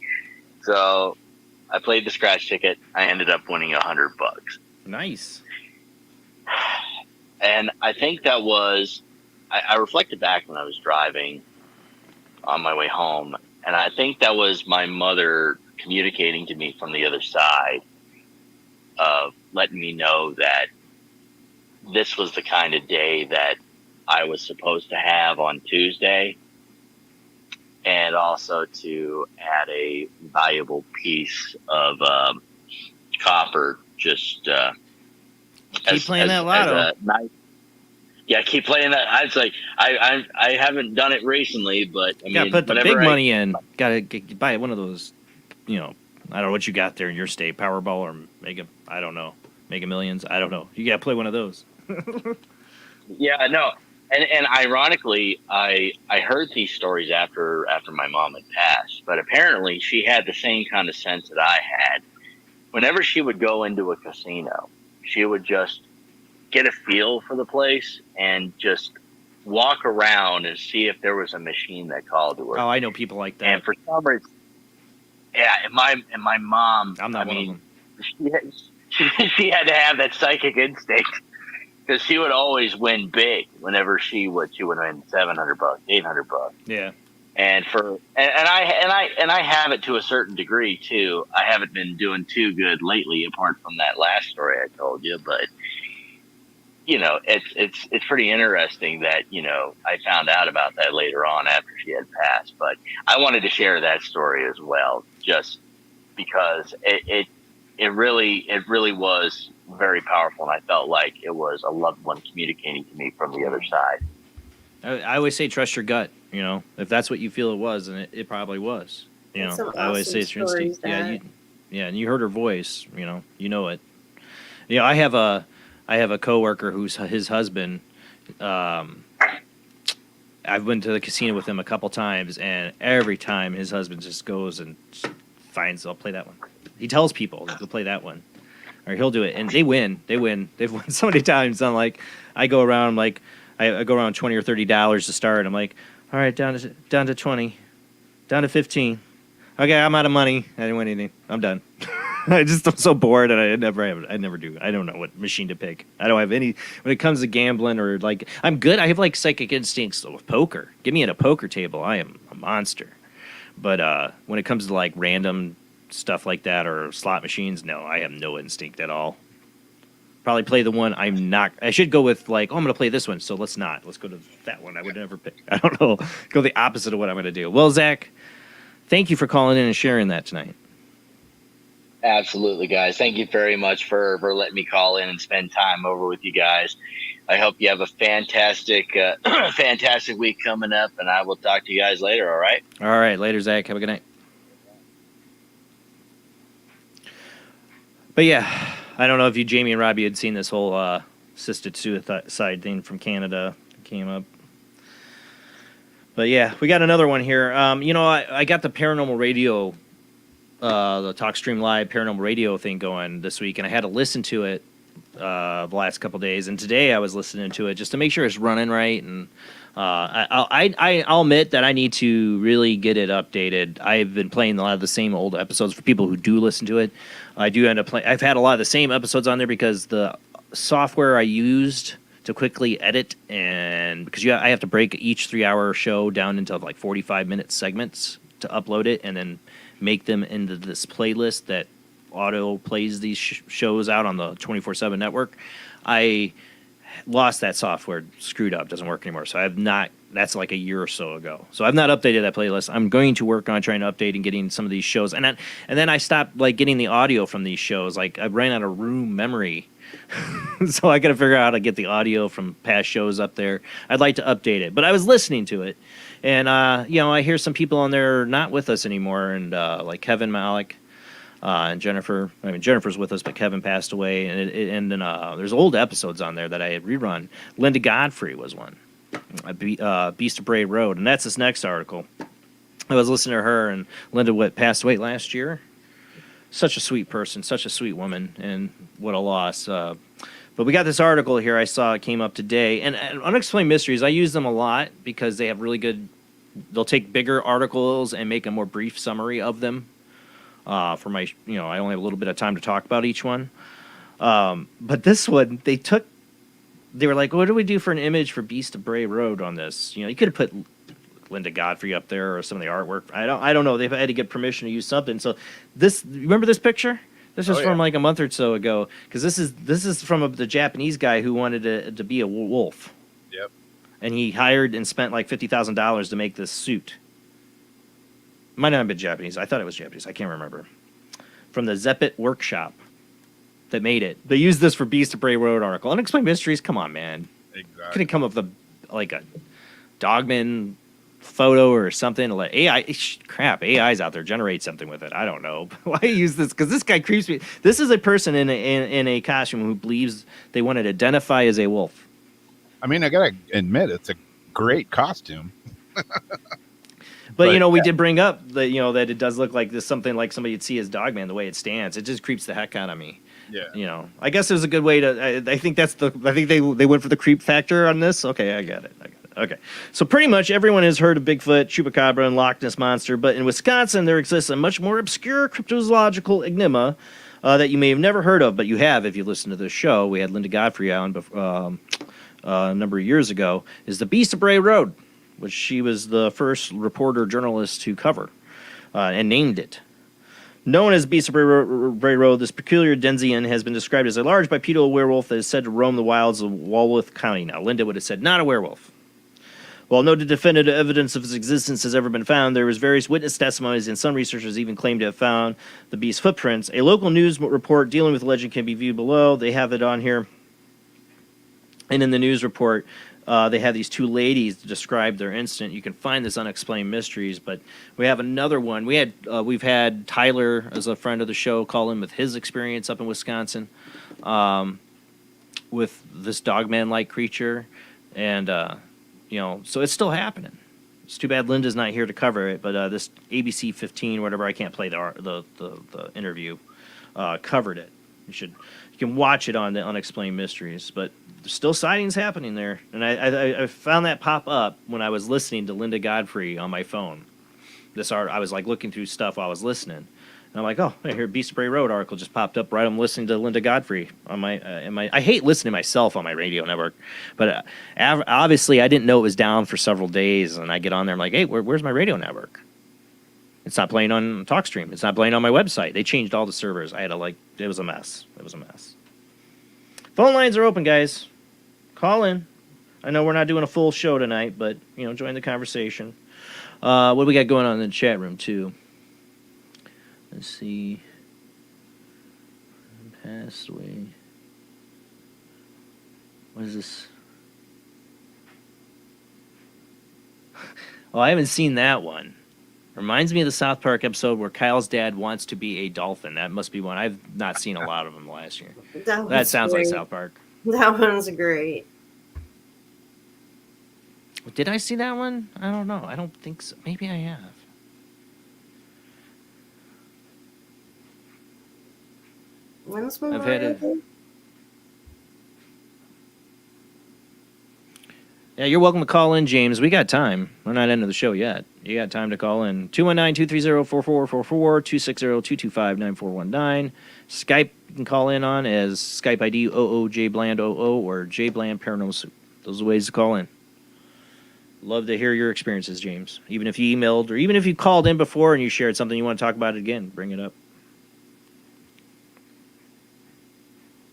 So I played the scratch ticket. I ended up winning $100. Nice. And I think that was, I reflected back when I was driving on my way home, and I think that was my mother communicating to me from the other side of letting me know that this was the kind of day that I was supposed to have on Tuesday, and also to add a valuable piece of copper. Just keep playing that lotto. Yeah, keep playing that. I was like, I haven't done it recently, but I gotta mean, put the big money in. Gotta buy one of those. I don't know what you got there in your state, Powerball or Mega Millions. I don't know. You gotta play one of those. Yeah, no, and ironically, I heard these stories after my mom had passed, but apparently she had the same kind of sense that I had. Whenever she would go into a casino, she would just get a feel for the place and just walk around and see if there was a machine that called to her. Oh, I know people like that. And for some reason, yeah, and my mom, I'm not one of them. She had to have that psychic instinct. Because she would always win big whenever she would win $700, $800. Yeah, and I have it to a certain degree too. I haven't been doing too good lately, apart from that last story I told you. But it's pretty interesting that I found out about that later on after she had passed. But I wanted to share that story as well, just because it really was very powerful, and I felt like it was a loved one communicating to me from the other side. I always say trust your gut. If that's what you feel it was, and it probably was. That's some I always awesome say it's your instinct. stories, And you heard her voice. You know it. I have a coworker who's his husband. I've been to the casino with him a couple times, and every time his husband just goes and finds, I'll play that one. He tells people to play that one, or he'll do it, and they win. They've won so many times. I'm like, I go around like I go around $20 or $30 to start. I'm like, all right, down to 20, down to 15. Okay, I'm out of money. I didn't win anything. I'm done. I'm so bored, and I never do. I don't know what machine to pick. I don't have any when it comes to gambling or like. I'm good. I have like psychic instincts with poker. Give me at a poker table, I am a monster. But when it comes to like random stuff like that or slot machines, no, I have no instinct at all. Probably play the one I'm not. I should go with like, I'm going to play this one, so let's not. Let's go to that one. I would never pick. I don't know. Go the opposite of what I'm going to do. Well, Zach, thank you for calling in and sharing that tonight. Absolutely, guys. Thank you very much for letting me call in and spend time over with you guys. I hope you have a fantastic week coming up, and I will talk to you guys later, all right? All right. Later, Zach. Have a good night. But yeah, I don't know if you, Jamie and Robbie, had seen this whole assisted suicide thing from Canada that came up. But yeah, we got another one here. I got the paranormal radio, the Talkstream Live paranormal radio thing going this week, and I had to listen to it the last couple days. And today I was listening to it just to make sure it's running right. And I'll admit that I need to really get it updated. I've been playing a lot of the same old episodes for people who do listen to it. I do end up playing. I've had a lot of the same episodes on there because the software I used to quickly edit, and because I have to break each 3-hour show down into like 45-minute segments to upload it and then make them into this playlist that auto plays these shows out on the 24/7 network. I lost that software, screwed up, doesn't work anymore. So I have not. That's like a year or so ago. So I've not updated that playlist. I'm going to work on trying to update and getting some of these shows. And then I stopped like getting the audio from these shows. Like I ran out of room memory. So I got to figure out how to get the audio from past shows up there. I'd like to update it. But I was listening to it. And, I hear some people on there not with us anymore. And like Kevin Malik and Jennifer. I mean, Jennifer's with us, but Kevin passed away. And then there's old episodes on there that I had rerun. Linda Godfrey was one. Beast of Bray Road, and that's this next article. I was listening to her, and Linda passed away last year. Such a sweet person, such a sweet woman, and what a loss. But we got this article here I saw it came up today, and Unexplained Mysteries, I use them a lot because they have really good, they'll take bigger articles and make a more brief summary of them for my, I only have a little bit of time to talk about each one. But this one, they were like, what do we do for an image for Beast of Bray Road on this? You could have put Linda Godfrey up there or some of the artworop. I don't know. They've had to get permission to use something. So remember this picture? This was from like a month or so ago, because this is from the Japanese guy who wanted to be a wolf. Yep. And he hired and spent like $50,000 to make this suit. Might not have been Japanese. I thought it was Japanese. I can't remember. From the Zeppet Workshop that made it. They used this for Beast of Bray Road article. Unexplained Mysteries, come on, man. Exactly. Couldn't come up with a Dogman photo or something. Like AI's out there. Generate something with it. I don't know. Why use this? Because this guy creeps me. This is a person in a costume who believes they want to identify as a wolf. I mean, I gotta admit, it's a great costume. But we did bring up that that it does look like this, something like somebody you'd see as Dogman, the way it stands. It just creeps the heck out of me. Yeah. I guess it was a good way to. I think they went for the creep factor on this. Okay, I got it. Okay. So pretty much everyone has heard of Bigfoot, Chupacabra, and Loch Ness Monster, but in Wisconsin there exists a much more obscure cryptozoological enigma that you may have never heard of, but you have if you listen to this show. We had Linda Godfrey on a number of years ago. Is the Beast of Bray Road, which she was the first reporter journalist to cover and named it. Known as Beast of Bray Road, this peculiar Denzian has been described as a large bipedal werewolf that is said to roam the wilds of Walworth County. Now, Linda would have said, not a werewolf. While no definitive evidence of its existence has ever been found, there was various witness testimonies, and some researchers even claim to have found the beast's footprints. A local news report dealing with the legend can be viewed below. They have it on here. And in the news report, they have these two ladies describe their incident. You can find this Unexplained Mysteries, but we have another one. We've had Tyler, as a friend of the show, call in with his experience up in Wisconsin with this dogman-like creature, and so it's still happening. It's too bad Linda's not here to cover it, but this ABC 15, whatever, I can't play the interview, covered it. You can watch it on the Unexplained Mysteries, but there's still sightings happening there. And I found that pop up when I was listening to Linda Godfrey on my phone. I was like looking through stuff while I was listening. And I'm like, oh, I hear Beast of Bray Road article just popped up right. I'm listening to Linda Godfrey on my I hate listening to myself on my radio network, but obviously I didn't know it was down for several days. And I get on there, I'm like, hey, where's my radio network? It's not playing on Talkstream. It's not playing on my website. They changed all the servers. I had to it was a mess. It was a mess. Phone lines are open, guys. Call in. I know we're not doing a full show tonight, but join the conversation. What do we got going on in the chat room too? Let's see. Passed away. What is this? Oh, I haven't seen that one. Reminds me of the South Park episode where Kyle's dad wants to be a dolphin. That must be one. I've not seen a lot of them last year. That sounds great. like South Park. That one's great. Did I see that one? I don't know. I don't think so. Maybe I have. When's my I've had it. Yeah, you're welcome to call in, James. We got time. We're not into the show yet. You got time to call in. 219-230-4444, 260-225-9419. Skype you can call in on as Skype ID oojblandoo or Jblandparanormalsoup. Those are ways to call in. Love to hear your experiences, James. Even if you emailed or even if you called in before and you shared something you want to talk about it again, bring it up.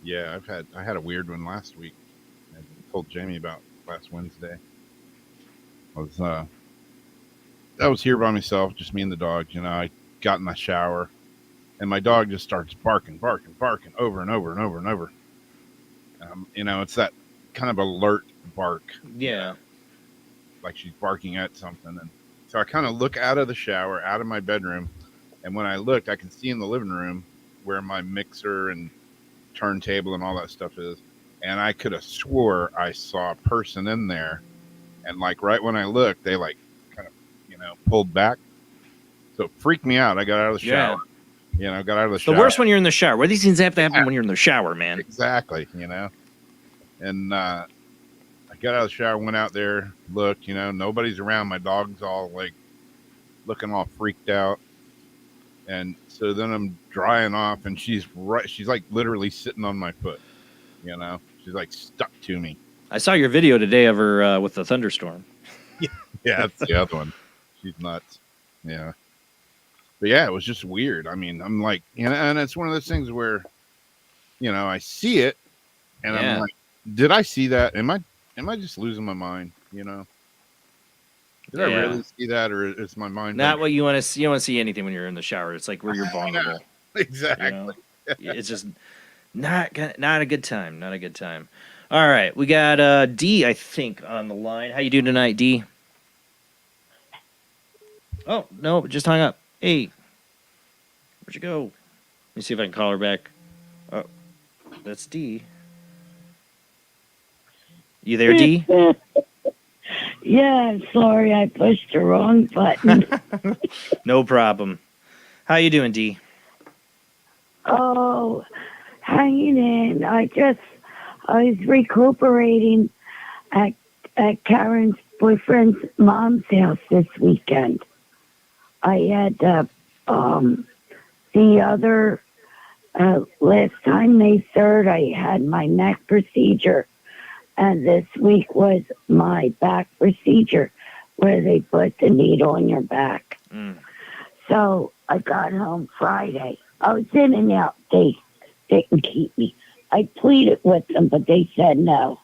Yeah, I had a weird one last week. I told Jamie about last Wednesday. I was here by myself, just me and the dog. I got in my shower, and my dog just starts barking over and over and over and over. It's that kind of alert bark. Yeah. Like she's barking at something. And so I kind of look out of the shower, out of my bedroom, and when I looked, I can see in the living room where my mixer and turntable and all that stuff is. And I could have swore I saw a person in there. And right when I looked, they kind of, pulled back. So it freaked me out. I got out of the shower. Got out of the shower. The worst when you're in the shower. Where these things have to happen when you're in the shower, man. Exactly, And I got out of the shower, went out there, looked, nobody's around. My dog's all looking all freaked out. And so then I'm drying off and she's literally sitting on my foot. She's stuck to me. I saw your video today of her with the thunderstorm. Yeah, that's the other one. She's nuts. Yeah. But yeah, it was just weird. I mean, I'm and it's one of those things where, I see it and I'm like, did I see that? Am I just losing my mind? Did I really see that, or is my mind not what you want to see? You don't want to see anything when you're in the shower. It's like where you're vulnerable. Exactly. It's just not a good time. Not a good time. All right, we got D, I think, on the line. How you doing tonight, D? Oh no, just hung up. Hey, where'd you go? Let me see if I can call her back. Oh, that's D. You there, D? Yeah, I'm sorry, I pushed the wrong button. No problem. How you doing, D? Oh, hanging in. I was recuperating at Karen's boyfriend's mom's house this weekend. I had the other last time, May 3rd, I had my neck procedure. And this week was my back procedure where they put the needle in your back. So I got home Friday. I was in and out. They didn't keep me. I pleaded with them, but they said no.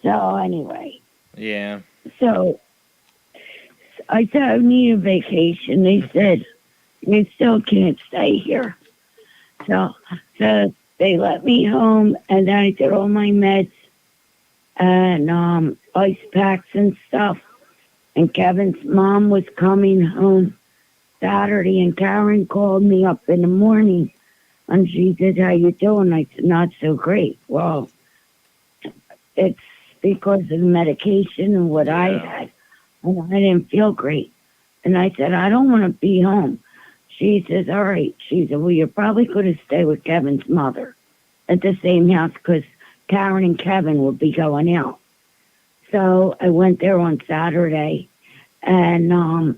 So anyway, Yeah. so I said I need a vacation. They said you still can't stay here. So they let me home, and then I did all my meds and ice packs and stuff. And Kevin's mom was coming home Saturday, and Karen called me up in the morning, and she said, "How you doing?" I said, "Not so great." Well, it's because of the medication and what I had, and I didn't feel great. And I said, "I don't want to be home." She says, "All right." She said, "Well, you're probably going to stay with Kevin's mother at the same house because Karen and Kevin will be going out." So I went there on Saturday, and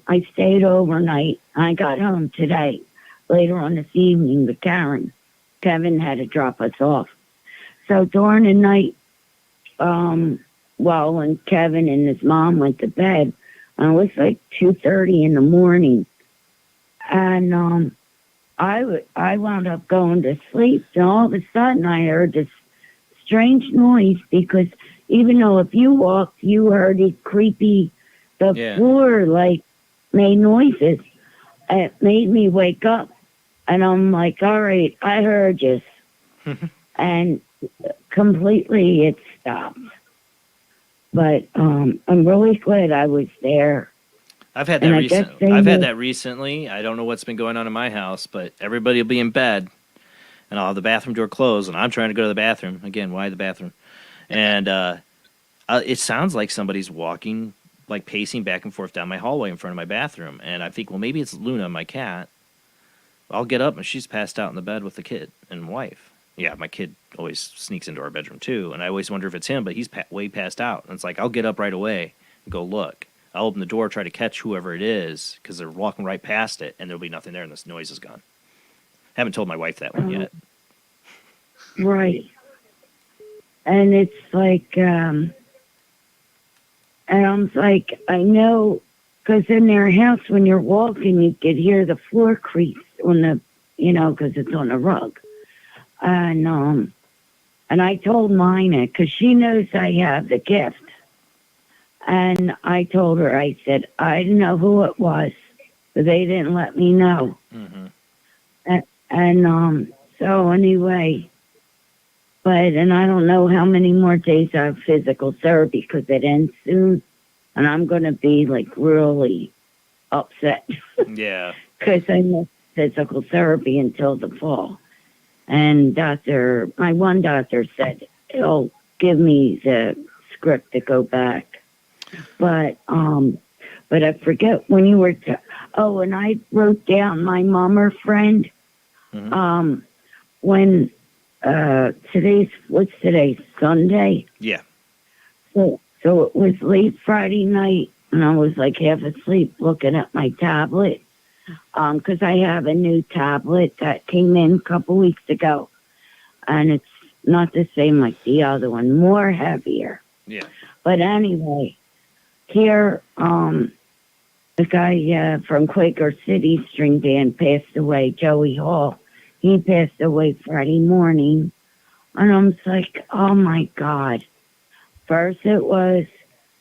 I stayed overnight. I got home today, later on this evening, with Kevin had to drop us off. So during the night, when Kevin and his mom went to bed, it was like 2:30 in the morning, and I wound up going to sleep, and all of a sudden I heard this strange noise, because even though if you walked, you heard it creepy, the floor like made noises. It made me wake up, and I'm like, all right, I heard you. And completely it stopped. But I'm really glad I was there. I've had that recently. I don't know what's been going on in my house, but everybody will be in bed, and I'll have the bathroom door closed, and I'm trying to go to the bathroom. Again, why the bathroom? And it sounds like somebody's walking, like pacing back and forth down my hallway in front of my bathroom. And I think, well, maybe it's Luna, my cat. I'll get up, and she's passed out in the bed with the kid and wife. Yeah, my kid always sneaks into our bedroom, too, and I always wonder if it's him, but he's way passed out. And it's like, I'll get up right away and go look. I'll open the door, try to catch whoever it is, because they're walking right past it, and there'll be nothing there, and this noise is gone. Haven't told my wife that one yet. Right. And it's like, and I'm like, I know, because in their house, when you're walking, you could hear the floor creaks on the, because it's on the rug. And I told Mina, because she knows I have the gift. And I told her, I said, I didn't know who it was, but they didn't let me know. Mm-hmm. And so anyway, and I don't know how many more days I have physical therapy, because it ends soon. And I'm going to be like really upset. Yeah. Because I miss physical therapy until the fall. And my one doctor said he'll give me the script to go back. But I forget when you were, and I wrote down my mummer friend, mm-hmm. When, what's today, Sunday? Yeah. So it was late Friday night, and I was like half asleep looking at my tablet. Because I have a new tablet that came in a couple weeks ago, and it's not the same like the other one, more heavier. Yeah. But anyway, here, the guy from Quaker City String Band passed away, Joey Hall. He passed away Friday morning, and I'm like, oh my God. First it was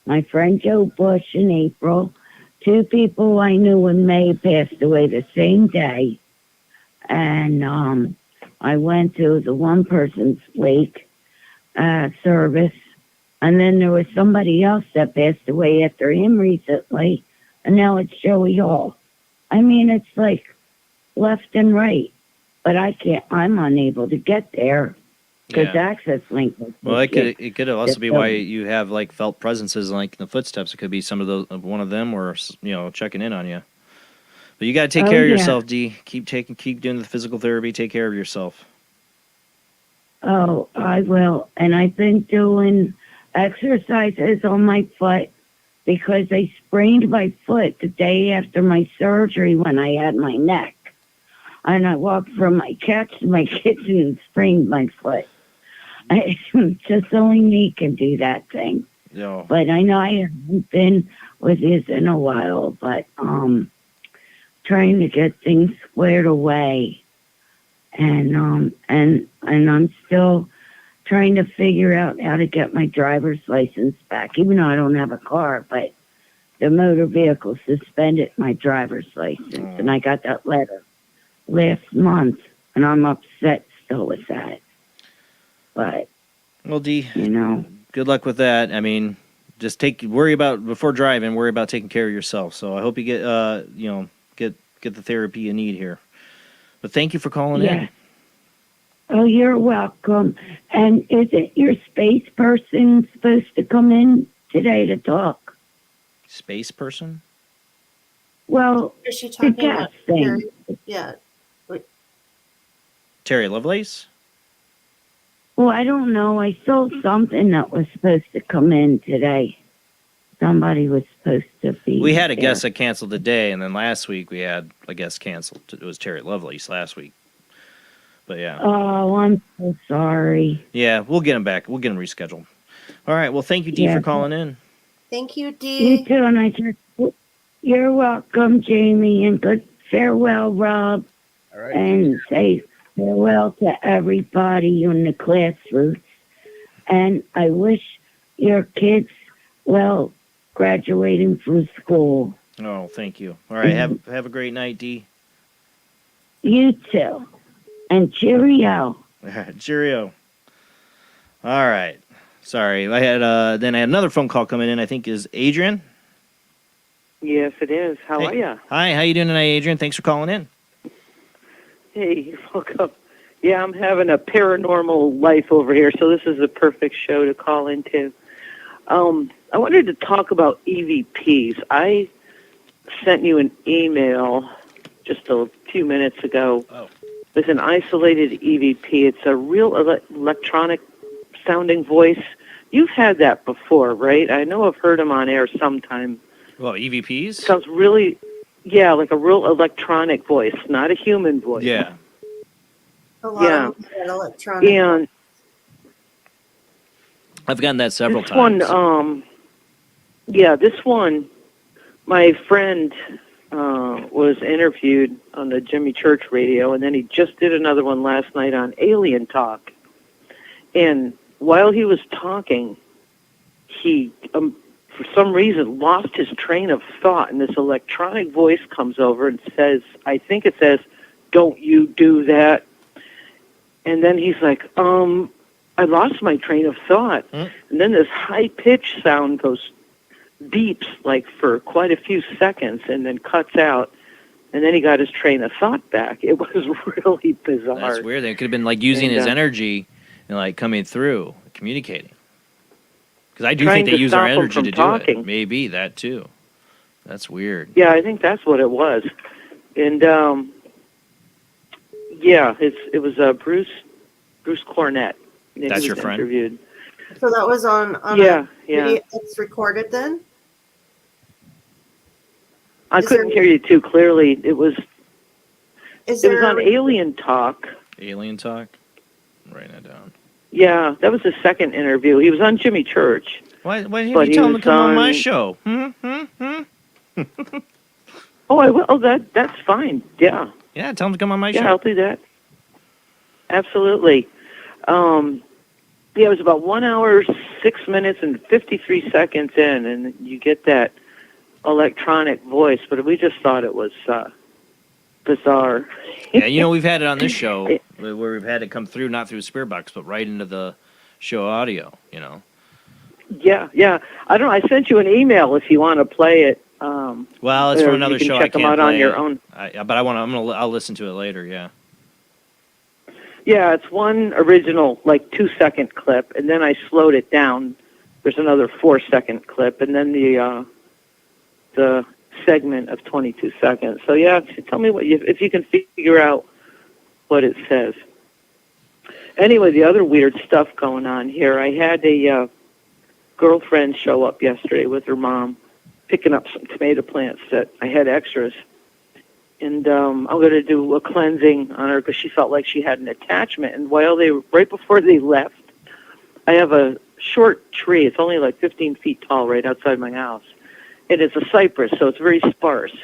my friend Joe Bush in April. 2 people I knew in May passed away the same day. And I went to the one person's wake service. And then there was somebody else that passed away after him recently. And now it's Joey Hall. I mean, it's like left and right. But I'm unable to get there. Because access link. Well, it could also be why you have like felt presences like in the footsteps. It could be some of those, one of them, or checking in on you. But you got to take care of yourself, Dee. Keep doing the physical therapy. Take care of yourself. Oh, I will. And I've been doing exercises on my foot because I sprained my foot the day after my surgery when I had my neck. And I walked from my couch to my kitchen and sprained my foot. Just only me can do that thing. Yeah. But I know I haven't been with this in a while. But trying to get things squared away. And I'm still trying to figure out how to get my driver's license back, even though I don't have a car, but the motor vehicle suspended my driver's license, and I got that letter last month, and I'm upset still with that. But, Well, Dee, you know, good luck with that. I mean, just before driving, worry about taking care of yourself. So I hope you get the therapy you need here. But thank you for calling in. Oh, you're welcome. And isn't your space person supposed to come in today to talk? Space person? Well, Is she the talking gas about thing. Yeah. Terry Lovelace? Well, I don't know. I saw something that was supposed to come in today. Somebody was supposed to be. We had a there. guest that canceled today, and then last week we had a guest canceled. It was Terry Lovelace last week. But yeah. Oh, I'm so sorry. Yeah, we'll get him back. We'll get him rescheduled. All right. Well, thank you, Dee, for calling in. Thank you, Dee. You too, and you're welcome, Jamie, and good farewell, Rob. All right. And say farewell to everybody in the classrooms. And I wish your kids well graduating from school. Oh, thank you. All right. Have a great night, Dee. You too. And cheerio. Cheerio. All right. Sorry. I had another phone call coming in. I think is Adrian. Yes, it is. How are you? Hi. How you doing tonight, Adrian? Thanks for calling in. Hey, you're welcome. Yeah, I'm having a paranormal life over here, so this is a perfect show to call into. I wanted to talk about EVPs. I sent you an email just a few minutes ago with an isolated EVP. It's a real electronic sounding voice. You've had that before, right? I know I've heard them on air sometime. Well, EVPs? Sounds really, like a real electronic voice, not a human voice. Yeah. A lot of them get electronic. And I've gotten that several this times. This one, my friend was interviewed on the Jimmy Church radio, and then he just did another one last night on Alien Talk. And while he was talking, he, for some reason, lost his train of thought, and this electronic voice comes over and says, I think it says, "Don't you do that." And then he's like, I lost my train of thought. And then this high-pitched sound beeps like for quite a few seconds and then cuts out. And then he got his train of thought back. It was really bizarre. That's weird. They could have been like using his energy and like coming through, communicating. Because I do think they use our energy to do it. Maybe that too. That's weird. Yeah, I think that's what it was. And it was Bruce Cornett. That's your friend? Interviewed. So that was on yeah. It's recorded then? I couldn't hear you too clearly. It was on Alien Talk. Alien Talk? I'm writing that down. Yeah, that was his second interview. He was on Jimmy Church. Why didn't you tell him to come on my show? Oh, I will. Oh, that's fine. Yeah. Yeah, tell him to come on my show. Yeah, I'll do that. Absolutely. It was about 1 hour, 6 minutes, and 53 seconds in, and you get that electronic voice, but we just thought it was bizarre. Yeah, we've had it on this show where we've had it come through, not through a spirit box, but right into the show audio, Yeah. I don't know. I sent you an email if you want to play it. Well, it's from another show. Check them out on your own. I'll listen to it later. Yeah. Yeah, it's one original, 2-second clip, and then I slowed it down. There's another 4-second clip, and then the segment of 22 seconds. So yeah, tell me if you can figure out what it says. Anyway, the other weird stuff going on here. I had a girlfriend show up yesterday with her mom, picking up some tomato plants that I had extras. And I'm going to do a cleansing on her because she felt like she had an attachment. And right before they left, I have a short tree. It's only 15 feet tall right outside my house. And it's a cypress, so it's very sparse.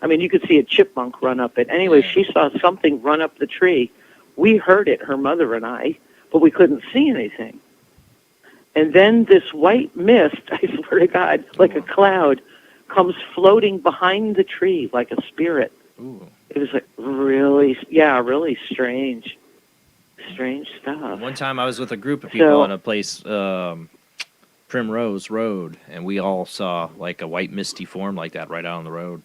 I mean, you could see a chipmunk run up it. Anyway, she saw something run up the tree. We heard it, her mother and I, but we couldn't see anything. And then this white mist, I swear to God, like a cloud, comes floating behind the tree like a spirit. Ooh. It was like really strange. Strange stuff. One time I was with a group of people in a place, Primrose Road, and we all saw like a white misty form like that right out on the road.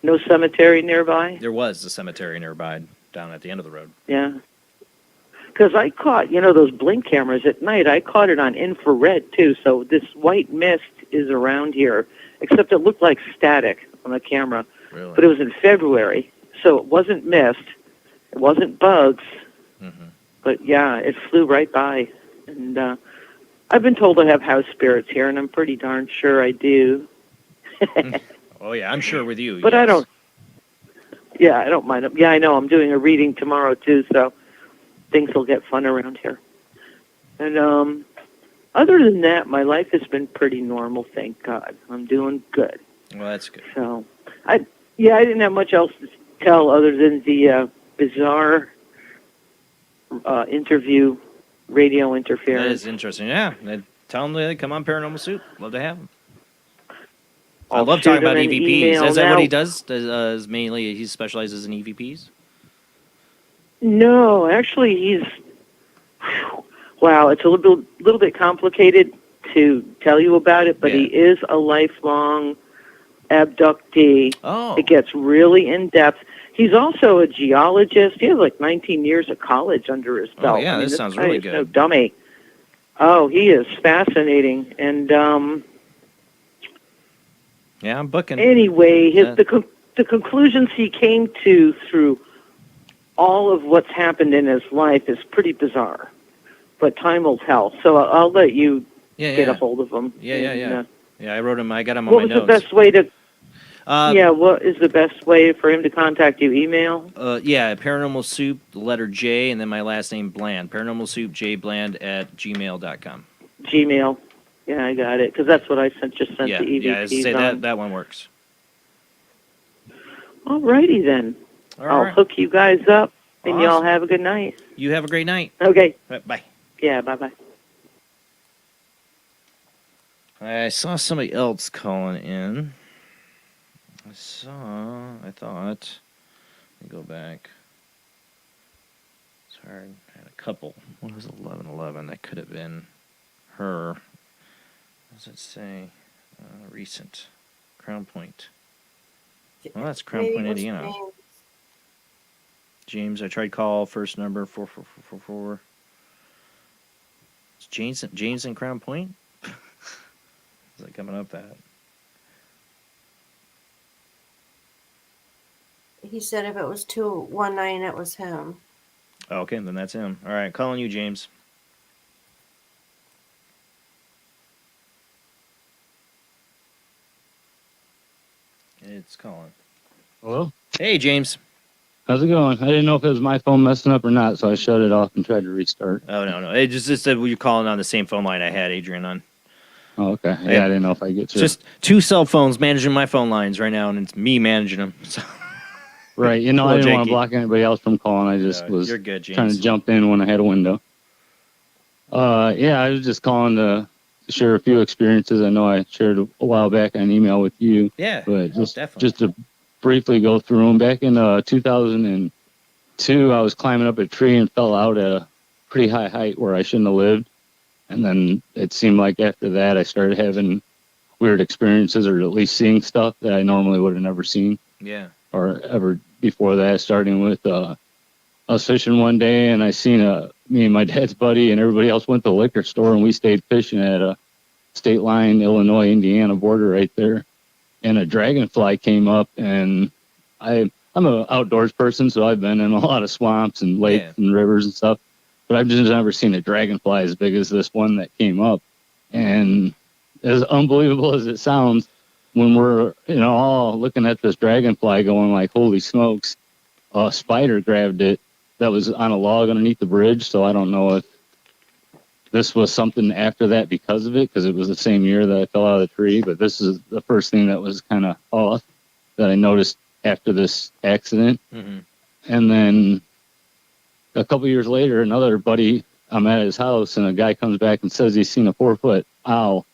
No cemetery nearby? There was a cemetery nearby down at the end of the road. Yeah. Because I caught, those blink cameras at night, I caught it on infrared too, so this white mist is around here, except it looked like static on the camera. Really? But it was in February, so it wasn't mist, it wasn't bugs, but yeah, it flew right by. And I've been told I have house spirits here, and I'm pretty darn sure I do. Oh, yeah, I'm sure with you. But I don't mind them. Yeah, I know, I'm doing a reading tomorrow too, so things will get fun around here. And other than that, my life has been pretty normal, thank God. I'm doing good. Well, that's good. So, I didn't have much else to tell other than the bizarre interview, radio interference. That is interesting. Yeah, tell them to come on Paranormal Soup. Love to have them. I I'll love shoot talking about him an EVPs. email Is that now. what he does? Is mainly he specializes in EVPs? No, actually, he's... Wow, it's a little bit complicated to tell you about it, but he is a lifelong abductee. Oh. It gets really in-depth. He's also a geologist. He has like 19 years of college under his belt. Oh, yeah, this sounds guy really is good. no dummy. Oh, he is fascinating. And Yeah, I'm booking. anyway, the conclusions he came to through all of what's happened in his life is pretty bizarre. But time will tell. So I'll let you get a hold of him. Yeah, I wrote him. I got him on What my was notes. the best way to... what is the best way for him to contact you? Email? Paranormal Soup, the letter J, and then my last name, Bland. Paranormal Soup, jbland@gmail.com. Gmail. Yeah, I got it. Because that's what I just sent Yeah, the EVPs yeah, as I say, on. that one works. All righty then. All I'll right. hook you guys up, and Awesome. y'all have a good night. You have a great night. Okay. Right, bye. Yeah, bye-bye. I saw somebody else calling in. I thought, let me go back. It's hard. I had a couple. What was 1111? That could have been her. What does it say? Recent. Crown Point. Well, that's Crown Point, Indiana. James, I tried call, first number, 44444. Is James in Crown Point? Is that coming up that? He said if it was 219, it was him. Oh, okay, then that's him. All right, calling you, James. It's calling. Hello? Hey, James. How's it going? I didn't know if it was my phone messing up or not, so I shut it off and tried to restart. Oh, no. It just said you're calling on the same phone line I had Adrian on. Oh, okay. Yeah, I didn't know if I get through. Just two cell phones managing my phone lines right now, and it's me managing them. So. Right. I Hello, didn't want Jakey. to block anybody else from calling. I just was you're good, trying to James. jump in when I had a window. I was just calling to share a few experiences. I know I shared a while back an email with you. Yeah, but definitely. just to briefly go through them. Back in 2002, I was climbing up a tree and fell out at a pretty high height where I shouldn't have lived. And then it seemed like after that, I started having weird experiences, or at least seeing stuff that I normally would have never seen. Yeah. Or ever before that, starting with I was fishing one day and I seen me and my dad's buddy and everybody else went to the liquor store, and we stayed fishing at a state line, Illinois, Indiana border right there. And a dragonfly came up, and I'm an outdoors person, so I've been in a lot of swamps and lakes and rivers and stuff, but I've just never seen a dragonfly as big as this one that came up. And as unbelievable as it sounds, when we're all looking at this dragonfly going like, holy smokes, a spider grabbed it that was on a log underneath the bridge. So I don't know if this was something after that because of it, because it was the same year that I fell out of the tree. But this is the first thing that was kind of off that I noticed after this accident. Mm-hmm. And then a couple years later, another buddy, I'm at his house, and a guy comes back and says he's seen a 4-foot owl.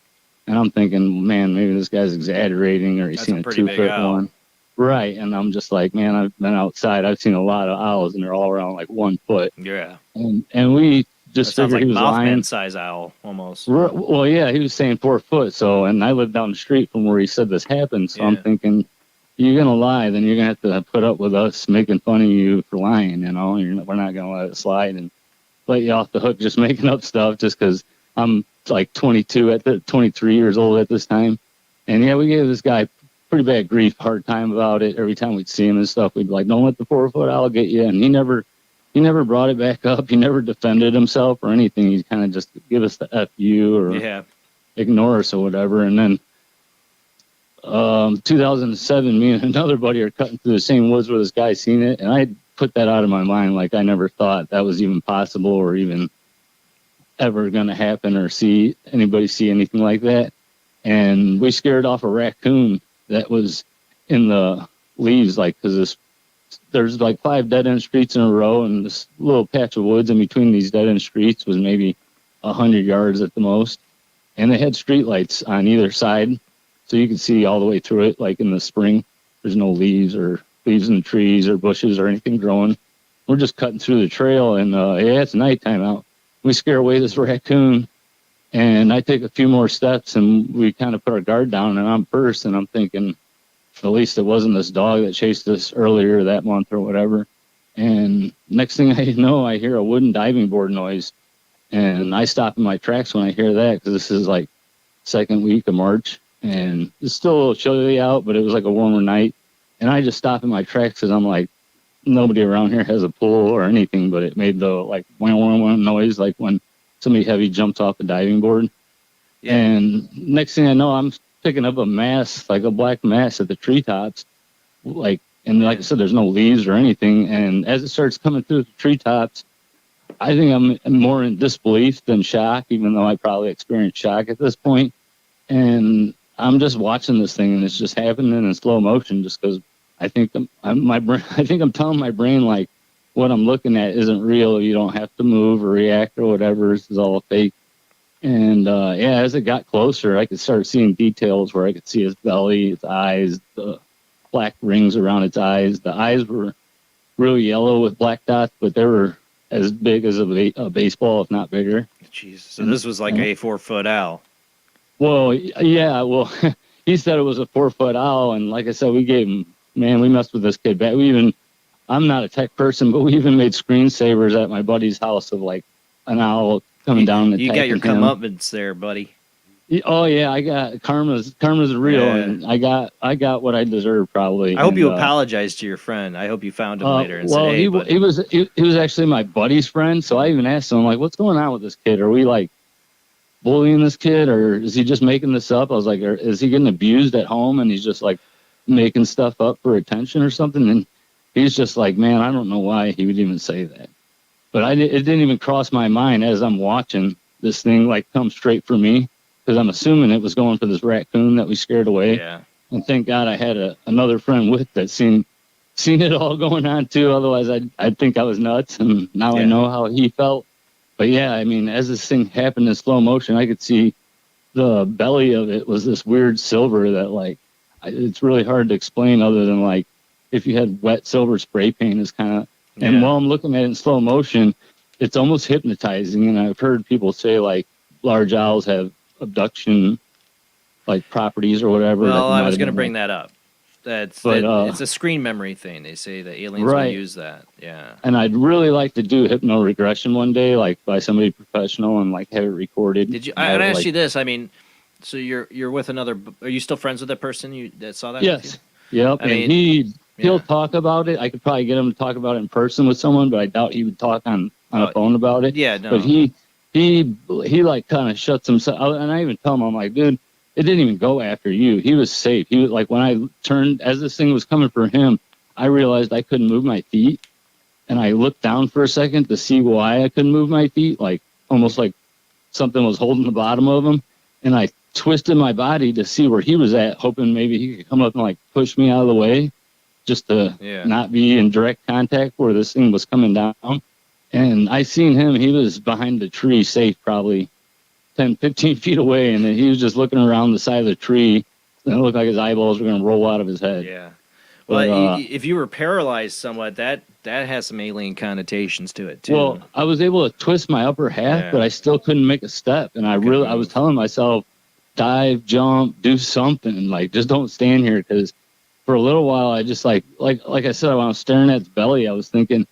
And I'm thinking, man, maybe this guy's exaggerating, or he's That's seen a a pretty big 2-foot owl. one. Right. And I'm just like, man, I've been outside. I've seen a lot of owls, and they're all around like 1 foot. Yeah. And we just That sounds figured like he was lying. Mothman size owl almost. Well, yeah, he was saying 4 foot. So, and I live down the street from where he said this happened. So I'm thinking, you're going to lie, then you're going to have to put up with us making fun of you for lying, you know. We're not going to let it slide and let you off the hook just making up stuff just because I'm like 23 years old at this time. And yeah, we gave this guy pretty bad grief, hard time about it. Every time we'd see him and stuff, we'd be like, don't let the 4-foot owl get you. And he never brought it back up. He never defended himself or anything. He kind of just give us the F-U or ignore us or whatever. And then 2007, me and another buddy are cutting through the same woods where this guy seen it. And I put that out of my mind. Like, I never thought that was even possible or even ever going to happen or see anybody see anything like that. And we scared off a raccoon that was in the leaves, like, because there's like 5 dead-end streets in a row, and this little patch of woods in between these dead-end streets was maybe 100 yards at the most. And they had street lights on either side, so you could see all the way through it, like in the spring. There's no leaves in the trees or bushes or anything growing. We're just cutting through the trail, and it's nighttime out. We scare away this raccoon, and I take a few more steps, and we kind of put our guard down, and I'm first, and I'm thinking, at least it wasn't this dog that chased us earlier that month or whatever. And next thing I know, I hear a wooden diving board noise, and I stop in my tracks when I hear that, because this is like second week of March, and it's still a little chilly out, but it was like a warmer night. And I just stop in my tracks because I'm like, nobody around here has a pool or anything, but it made the like wah noise, like when somebody heavy jumps off the diving board. Yeah. And next thing I know, I'm picking up a mass, like a black mass at the treetops, like I said, there's no leaves or anything. And as it starts coming through the treetops, I think I'm more in disbelief than shock, even though I probably experienced shock at this point. And I'm just watching this thing, and it's just happening in slow motion, just because I think I'm telling my brain, like, what I'm looking at isn't real. You don't have to move or react or whatever. This is all fake. And as it got closer, I could start seeing details where I could see its belly, its eyes, the black rings around its eyes. The eyes were really yellow with black dots, but they were as big as a baseball, if not bigger. Jeez. So this was like a 4-foot owl. Well, yeah. Well, he said it was a 4-foot owl, and like I said, we messed with this kid bad. I'm not a tech person, but we even made screensavers at my buddy's house of like an owl coming down. You got your comeuppance there, buddy. Oh yeah, I got karma's real, and I got what I deserve probably. I hope you apologized to your friend. I hope you found him later and said, "Hey, he was actually my buddy's friend, so I even asked him, like, what's going on with this kid? Are we like bullying this kid, or is he just making this up?" I was like, is he getting abused at home and he's just like making stuff up for attention or something? And he's just like, man, I don't know why he would even say that. But it didn't even cross my mind as I'm watching this thing like come straight for me, because I'm assuming it was going for this raccoon that we scared away. Yeah. And thank God I had another friend with that seen it all going on too. Otherwise, I'd think I was nuts. And now I know how he felt. But yeah, I mean, as this thing happened in slow motion, I could see the belly of it was this weird silver that, like, it's really hard to explain other than like if you had wet silver spray paint is kind of. And while I'm looking at it in slow motion, it's almost hypnotizing. And I've heard people say like large owls have abduction like properties or whatever. Well, I was going to bring that up. It's a screen memory thing. They say that aliens will use that. Yeah. And I'd really like to do hypno-regression one day, like by somebody professional, and like have it recorded. Did you? I asked you this. I mean, so you're with another. Are you still friends with that person that saw that? Yes. Yep. I mean, he'll talk about it. I could probably get him to talk about it in person with someone, but I doubt he would talk on a phone about it. Yeah. No. But he like kind of shuts himself out, and I even tell him, I'm like, dude, it didn't even go after you. He was safe. He was like, when I turned, as this thing was coming for him, I realized I couldn't move my feet. And I looked down for a second to see why I couldn't move my feet, like almost like something was holding the bottom of him, and I twisted my body to see where he was at, hoping maybe he could come up and like push me out of the way, just to not be in direct contact where this thing was coming down. And I seen him. He was behind the tree, safe probably 10, 15 feet away, and then he was just looking around the side of the tree, and it looked like his eyeballs were going to roll out of his head. Yeah. Well, if you were paralyzed somewhat, that has some alien connotations to it too. Well, I was able to twist my upper half, but I still couldn't make a step. And I was telling myself, dive, jump, do something. Like, just don't stand here. Because for a little while, I just like I said, when I was staring at its belly, I was thinking,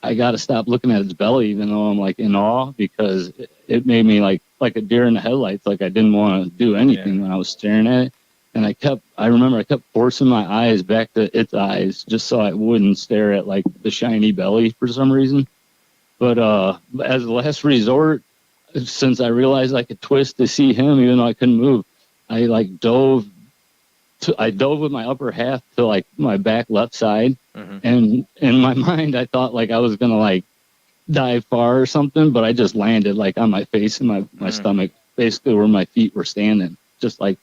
I got to stop looking at its belly, even though I'm like in awe, because it made me like a deer in the headlights. Like I didn't want to do anything when I was staring at it. And I remember I kept forcing my eyes back to its eyes just so I wouldn't stare at like the shiny belly for some reason. But as a last resort, since I realized I could twist to see him, even though I couldn't move, I like dove with my upper half to like my back left side. And in my mind, I thought like I was going to like dive far or something, but I just landed like on my face and my stomach, basically where my feet were standing, just like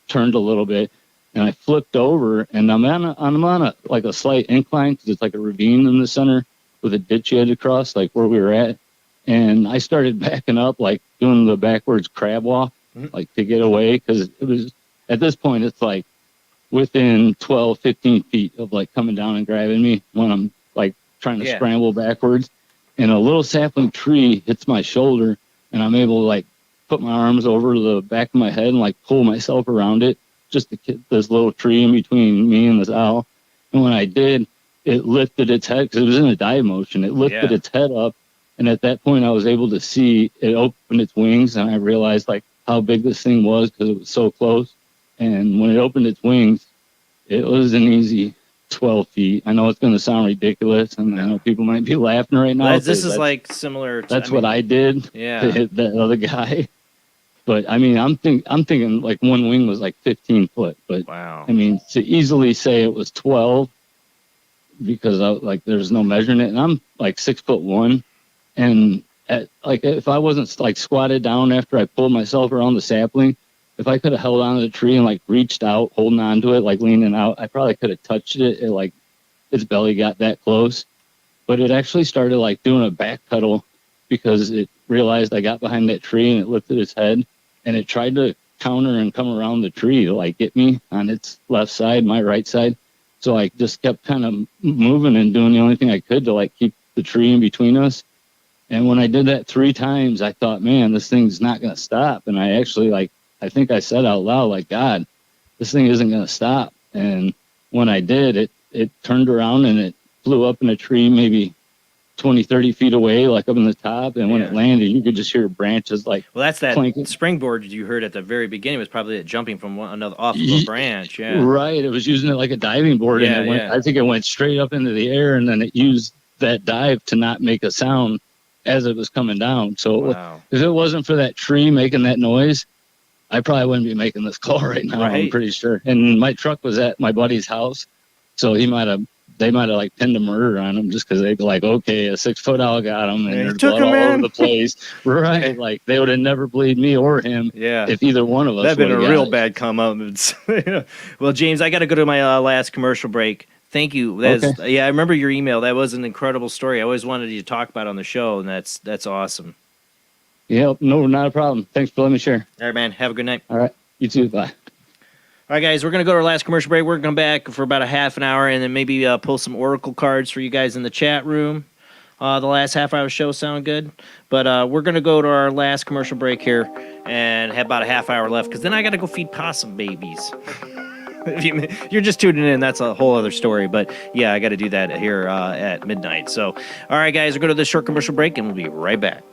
turned a little bit, and I flipped over, and I'm on a like a slight incline because it's like a ravine in the center with a ditch you had to cross, like where we were at. And I started backing up, like doing the backwards crab walk, like to get away, because it was at this point it's like within 12, 15 feet of like coming down and grabbing me when I'm like trying to scramble backwards. And a little sapling tree hits my shoulder, and I'm able to like put my arms over the back of my head and like pull myself around it just to get this little tree in between me and this owl. And when I did, it lifted its head because it was in a dive motion. It lifted its head up, and at that point I was able to see it opened its wings, and I realized like how big this thing was because it was so close. And when it opened its wings, it was an easy 12 feet. I know it's going to sound ridiculous, and I know people might be laughing right now. Well, this is like similar to, that's what I did to hit that other guy. But I mean, I'm thinking like one wing was like 15 foot. But wow. I mean, to easily say it was 12 because there's no measuring it, and I'm like 6'1", and like if I wasn't like squatted down after I pulled myself around the sapling, if I could have held onto the tree and like reached out, holding on to it, like leaning out, I probably could have touched it. It like its belly got that close, but it actually started like doing a back pedal because it realized I got behind that tree, and it lifted its head, and it tried to counter and come around the tree to like get me on its left side, my right side. So I just kept kind of moving and doing the only thing I could to like keep the tree in between us. And when I did that 3 times, I thought, man, this thing's not going to stop. And I actually I think I said out loud, like, God, this thing isn't going to stop. And when I did, it turned around and it flew up in a tree maybe 20, 30 feet away, like up in the top. And when it landed, you could just hear branches like that's that clanking. Springboard you heard at the very beginning was probably it jumping from another off of a branch. Yeah. Right. It was using it like a diving board. And it went, I think it went straight up into the air, and then it used that dive to not make a sound as it was coming down. So if it wasn't for that tree making that noise, I probably wouldn't be making this call right now. Right. I'm pretty sure. And my truck was at my buddy's house, so they might have like pinned a murder on him just because they'd be like, okay, a 6-foot owl got him, and there's blood all over the place. Right. Like they would have never believed me or him if either one of us that'd been a real it. bad come up. Well, James, I got to go to my last commercial break. Thank you. Yeah, I remember your email. That was an incredible story. I always wanted you to talk about it on the show, and that's awesome. Yep, no, not a problem. Thanks for letting me share. All right, man. Have a good night. All right, you too. Bye. All right, guys, we're going to go to our last commercial break. We're going to come back for about a half an hour and then maybe pull some Oracle cards for you guys in the chat room. The last half hour show sound good? But we're going to go to our last commercial break here and have about a half hour left because then I got to go feed possum babies. If you're just tuning in, that's a whole other story. But, yeah, I got to do that here at midnight. So, all right, guys, we're going to this short commercial break, and we'll be right back.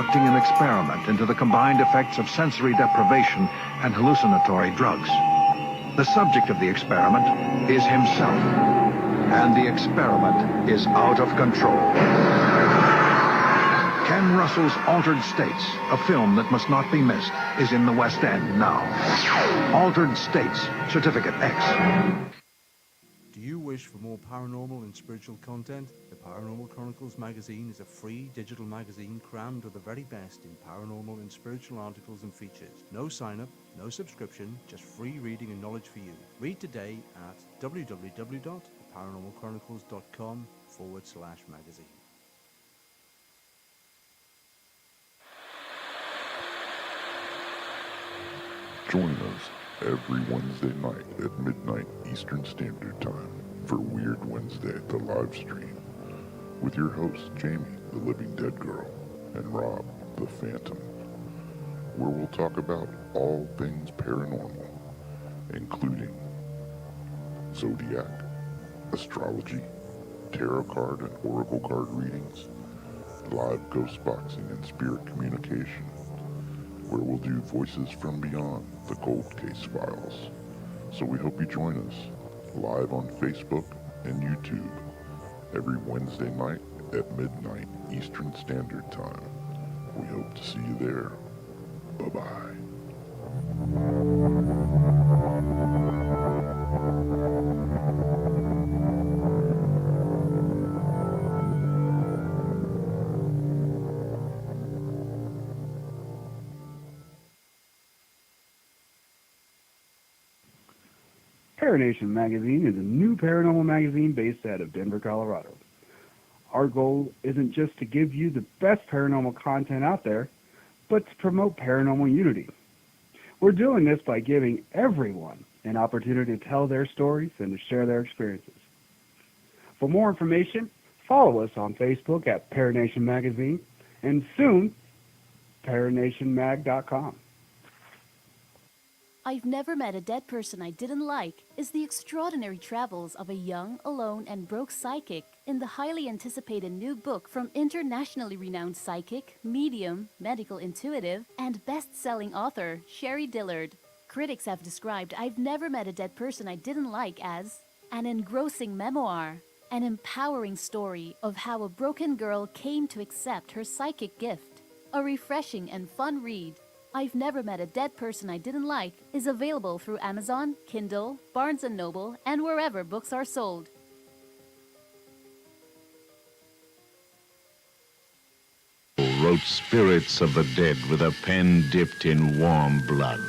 conducting an experiment into the combined effects of sensory deprivation and hallucinatory drugs. The subject of the experiment is himself, and the experiment is out of control. Ken Russell's Altered States, a film that must not be missed, is in the West End now. Altered States, Certificate X. Do you wish for more paranormal and spiritual content? The Paranormal Chronicles magazine is a free digital magazine crammed with the very best in paranormal and spiritual articles and features. No sign-up, no subscription, just free reading and knowledge for you. Read today at www.paranormalchronicles.com/magazine. Join us every Wednesday night at midnight Eastern Standard Time for Weird Wednesday, the live stream, with your hosts Jamie, the Living Dead Girl, and Rob, the Phantom, where we'll talk about all things paranormal, including zodiac, astrology, tarot card and oracle card readings, live ghost boxing and spirit communication, where we'll do Voices from Beyond, the Cold Case Files. So we hope you join us live on Facebook and YouTube every Wednesday night at midnight Eastern Standard Time. We hope to see you there. Bye-bye. Paranation Magazine is a new paranormal magazine based out of Denver, Colorado. Our goal isn't just to give you the best paranormal content out there, but to promote paranormal unity. We're doing this by giving everyone an opportunity to tell their stories and to share their experiences. For more information, follow us on Facebook at Paranation Magazine and soon, paranationmag.com. I've Never Met a Dead Person I Didn't Like is the extraordinary travels of a young, alone, and broke psychic in the highly anticipated new book from internationally renowned psychic, medium, medical intuitive, and best-selling author Sherry Dillard. Critics have described I've Never Met a Dead Person I Didn't Like as an engrossing memoir, an empowering story of how a broken girl came to accept her psychic gift, a refreshing and fun read. I've Never Met a Dead Person I Didn't Like is available through Amazon, Kindle, Barnes & Noble, and wherever books are sold. Wrote Spirits of the Dead with a pen dipped in warm blood.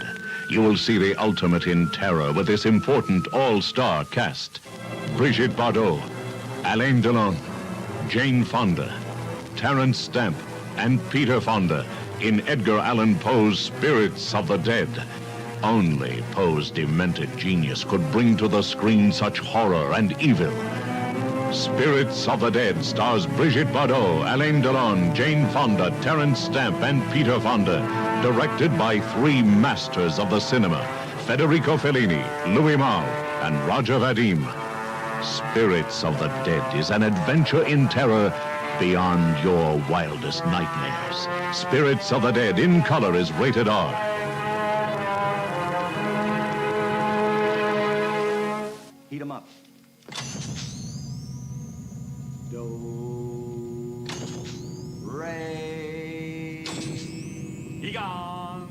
You will see the ultimate in terror with this important all-star cast. Brigitte Bardot, Alain Delon, Jane Fonda, Terence Stamp, and Peter Fonda in Edgar Allan Poe's Spirits of the Dead. Only Poe's demented genius could bring to the screen such horror and evil. Spirits of the Dead stars Brigitte Bardot, Alain Delon, Jane Fonda, Terence Stamp, and Peter Fonda. Directed by three masters of the cinema, Federico Fellini, Louis Malle, and Roger Vadim. Spirits of the Dead is an adventure in terror beyond your wildest nightmares. Spirits of the Dead in color is rated R. Heat 'em up. Do, re, Egon.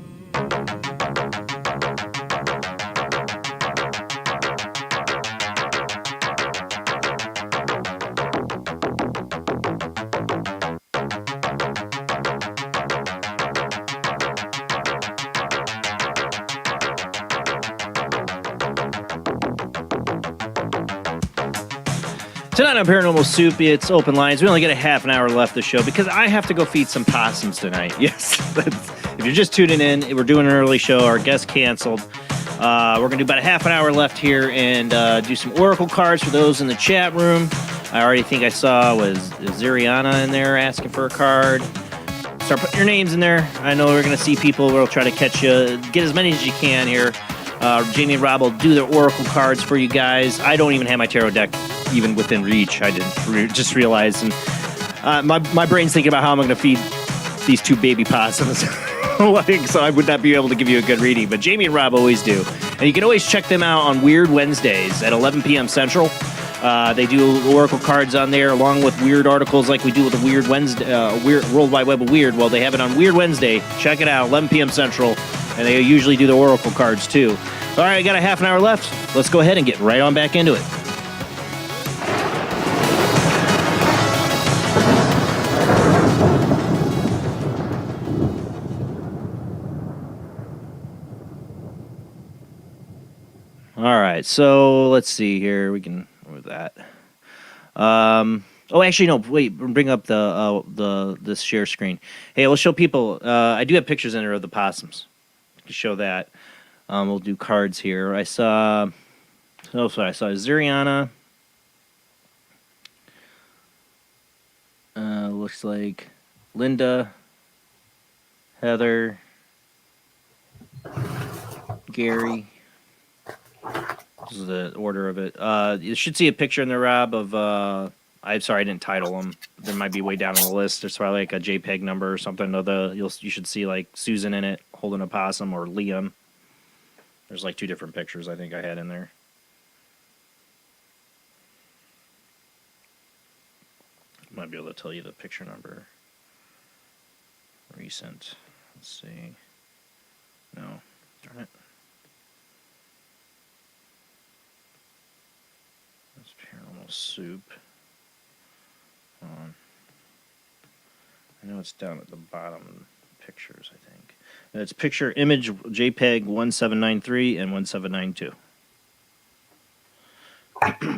Tonight on Paranormal Soup, it's open lines. We only got a half an hour left of the show because I have to go feed some possums tonight. Yes, if you're just tuning in, we're doing an early show. Our guest canceled. We're going to do about a half an hour left here and do some oracle cards for those in the chat room. I already think I saw was Ziriana in there asking for a card. Start putting your names in there. I know we're going to see people. We'll try to catch you, get as many as you can here. Jamie and Rob will do their oracle cards for you guys. I don't even have my tarot deck even within reach. I didn't just realize, and my brain's thinking about how I'm going to feed these two baby possums. So I would not be able to give you a good reading, but Jamie and Rob always do. And you can always check them out on Weird Wednesdays at 11 p.m. Central. They do Oracle cards on there, along with weird articles like we do with the Weird Wednesday, World Wide Web of Weird. Well, they have it on Weird Wednesday. Check it out, 11 p.m. Central, and they usually do the Oracle cards too. All right, I got a half an hour left. Let's go ahead and get right on back into it. All right, so let's see here. We can with that. Oh, actually, no. Wait, bring up this share screen. Hey, we'll show people. I do have pictures in there of the possums to show that. We'll do cards here. I saw. Oh, sorry. I saw Zuriana. Looks like Linda, Heather, Gary. This is the order of it. You should see a picture in there, Rob, of... I'm sorry, I didn't title them. There might be way down on the list. There's probably like a JPEG number or something. You should see like Susan in it holding a possum, or Liam. There's like two different pictures I think I had in there. Might be able to tell you the picture number. Recent. Let's see. No. Darn it. That's Paranormal Soup. I know it's down at the bottom pictures, I think. And it's picture image JPEG 1793 and 1792.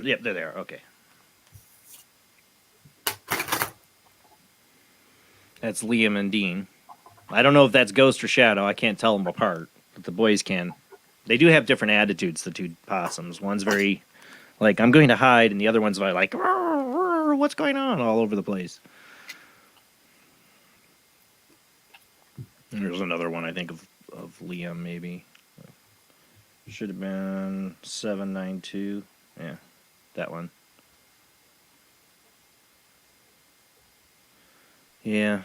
Yep, they're there. Okay. That's Liam and Dean. I don't know if that's Ghost or Shadow. I can't tell them apart, but the boys can. They do have different attitudes, the two possums. One's very... like, I'm going to hide, and the other one's like, what's going on, all over the place. And there's another one, I think, of Liam, maybe. Should have been 792. Yeah, that one. Yeah.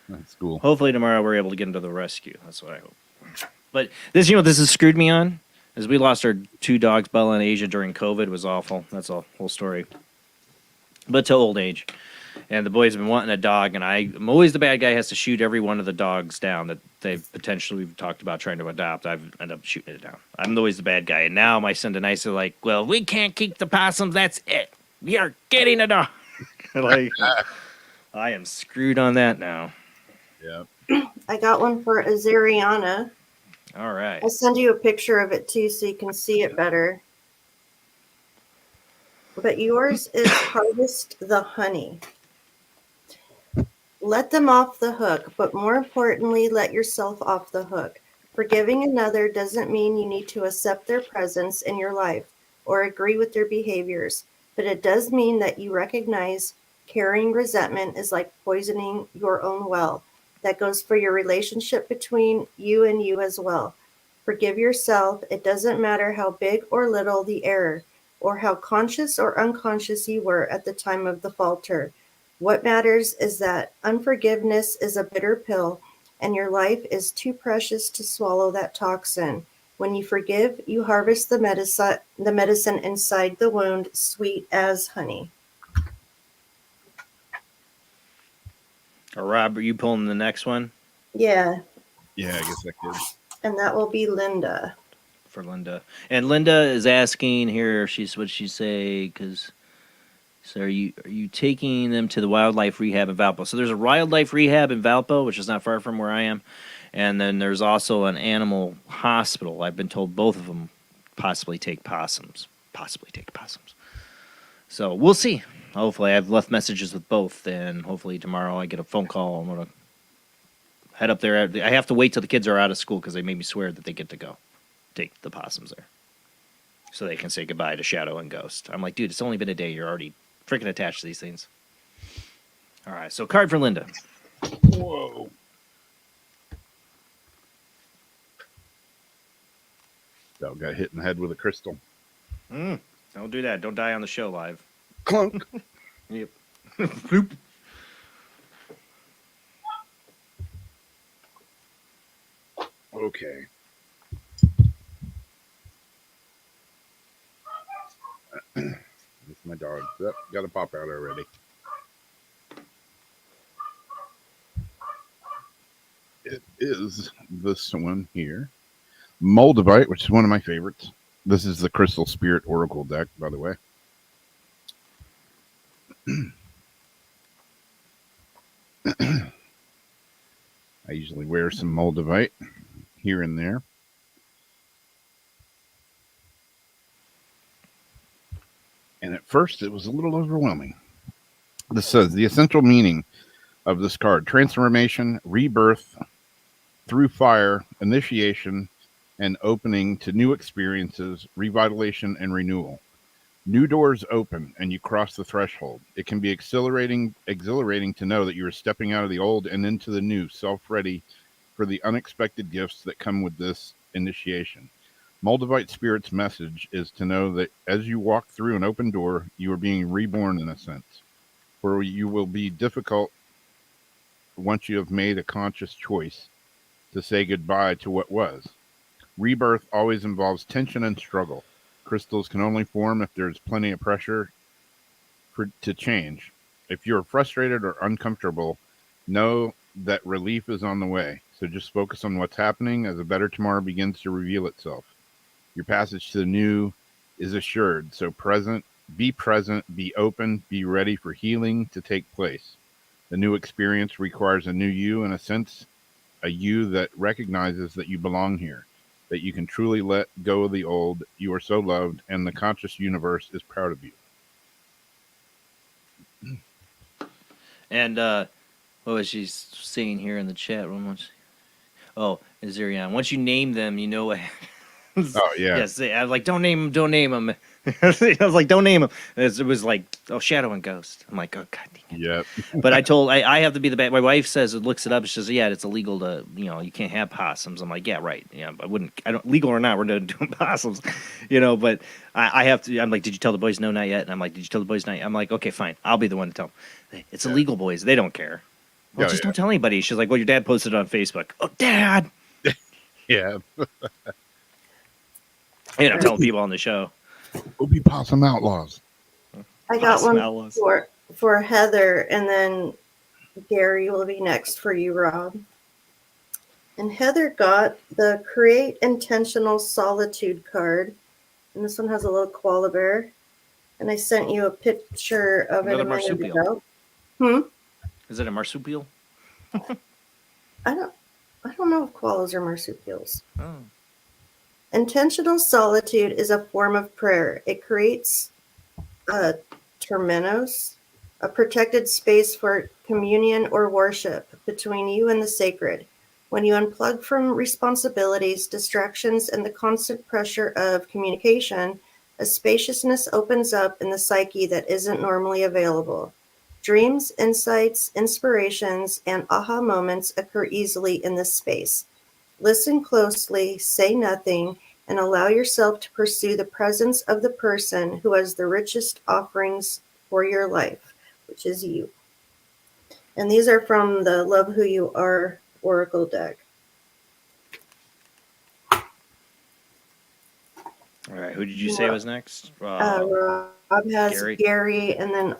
That's cool. Hopefully tomorrow we're able to get into the rescue. That's what I hope. But this has screwed me on. As we lost our two dogs, Bella and Asia, during COVID. It was awful. That's a whole story. But to old age. And the boys have been wanting a dog, and I'm always the bad guy who has to shoot every one of the dogs down that they've potentially talked about trying to adopt. I've ended up shooting it down. I'm always the bad guy. And now my son and I are like, well, we can't keep the possums. That's it. We are getting a dog. Like, I am screwed on that now. Yeah. I got one for Azariana. All right. I'll send you a picture of it too so you can see it better. But yours is harvest the honey. Let them off the hook, but more importantly, let yourself off the hook. Forgiving another doesn't mean you need to accept their presence in your life or agree with their behaviors, but it does mean that you recognize carrying resentment is like poisoning your own well. That goes for your relationship between you and you as well. Forgive yourself. It doesn't matter how big or little the error, or how conscious or unconscious you were at the time of the falter. What matters is that unforgiveness is a bitter pill, and your life is too precious to swallow that toxin. When you forgive, you harvest the medicine inside the wound, sweet as honey. Rob, are you pulling the next one? Yeah, Yeah, I guess I could. and that will be Linda. For Linda. And Linda is asking here, what'd she say? Because, so are you taking them to the wildlife rehab in Valpo? So there's a wildlife rehab in Valpo, which is not far from where I am. And then there's also an animal hospital. I've been told both of them possibly take possums. So we'll see. Hopefully, I've left messages with both, and hopefully tomorrow I get a phone call. I'm going to head up there. I have to wait till the kids are out of school because they made me swear that they get to go take the possums there so they can say goodbye to Shadow and Ghost. I'm like, dude, it's only been a day. You're already freaking attached to these things. All right, so card for Linda. Whoa. That got hit in the head with a crystal. Don't do that. Don't die on the show live. Clunk. Yep. Bloop. Okay. It's my dog. Yep, got to pop out already. It is this one here. Moldavite, which is one of my favorites. This is the Crystal Spirit Oracle deck, by the way. I usually wear some Moldavite here and there. And at first, it was a little overwhelming. This says the essential meaning of this card: transformation, rebirth through fire, initiation, and opening to new experiences, revitalization, and renewal. New doors open and you cross the threshold. It can be exhilarating to know that you are stepping out of the old and into the new, self-ready for the unexpected gifts that come with this initiation. Moldavite Spirit's message is to know that as you walk through an open door, you are being reborn in a sense, where you will be difficult once you have made a conscious choice to say goodbye to what was. Rebirth always involves tension and struggle. Crystals can only form if there's plenty of pressure to change. If you're frustrated or uncomfortable, know that relief is on the way. So just focus on what's happening as a better tomorrow begins to reveal itself. Your passage to the new is assured. So be open, be ready for healing to take place. The new experience requires a new you, in a sense, a you that recognizes that you belong here, that you can truly let go of the old. You are so loved, and the conscious universe is proud of you. And what was she saying here in the chat room? Oh, Azerion. Once you name them, you know what. Oh, yeah. Yes, I was like, don't name them. I was like, don't name them. It was like, oh, Shadow and Ghost. I'm like, oh, God dang it. Yep. But I have to be the bad. My wife says, looks it up. She says, yeah, it's illegal to, you can't have possums. I'm like, yeah, right. Yeah, legal or not, we're not doing possums, but I have to, I'm like, did you tell the boys no, not yet? And I'm like, did you tell the boys not yet? I'm like, okay, fine. I'll be the one to tell them. It's illegal, boys. They don't care. Well, just don't tell anybody. She's like, well, your dad posted it on Facebook. Oh, Dad. Yeah. I'm telling people on the show. We'll be possum outlaws. I got one for Heather, and then Gary will be next for you, Rob. And Heather got the Create Intentional Solitude card. And this one has a little koala bear. And I sent you a picture of it a minute ago. Is it a marsupial? I don't know if koalas are marsupials. Oh. Intentional solitude is a form of prayer. It creates a termenos, a protected space for communion or worship between you and the sacred. When you unplug from responsibilities, distractions, and the constant pressure of communication, a spaciousness opens up in the psyche that isn't normally available. Dreams, insights, inspirations, and aha moments occur easily in this space. Listen closely, say nothing, and allow yourself to pursue the presence of the person who has the richest offerings for your life, which is you. And these are from the Love Who You Are Oracle deck. All right, who did you say was next? Rob has Gary, and then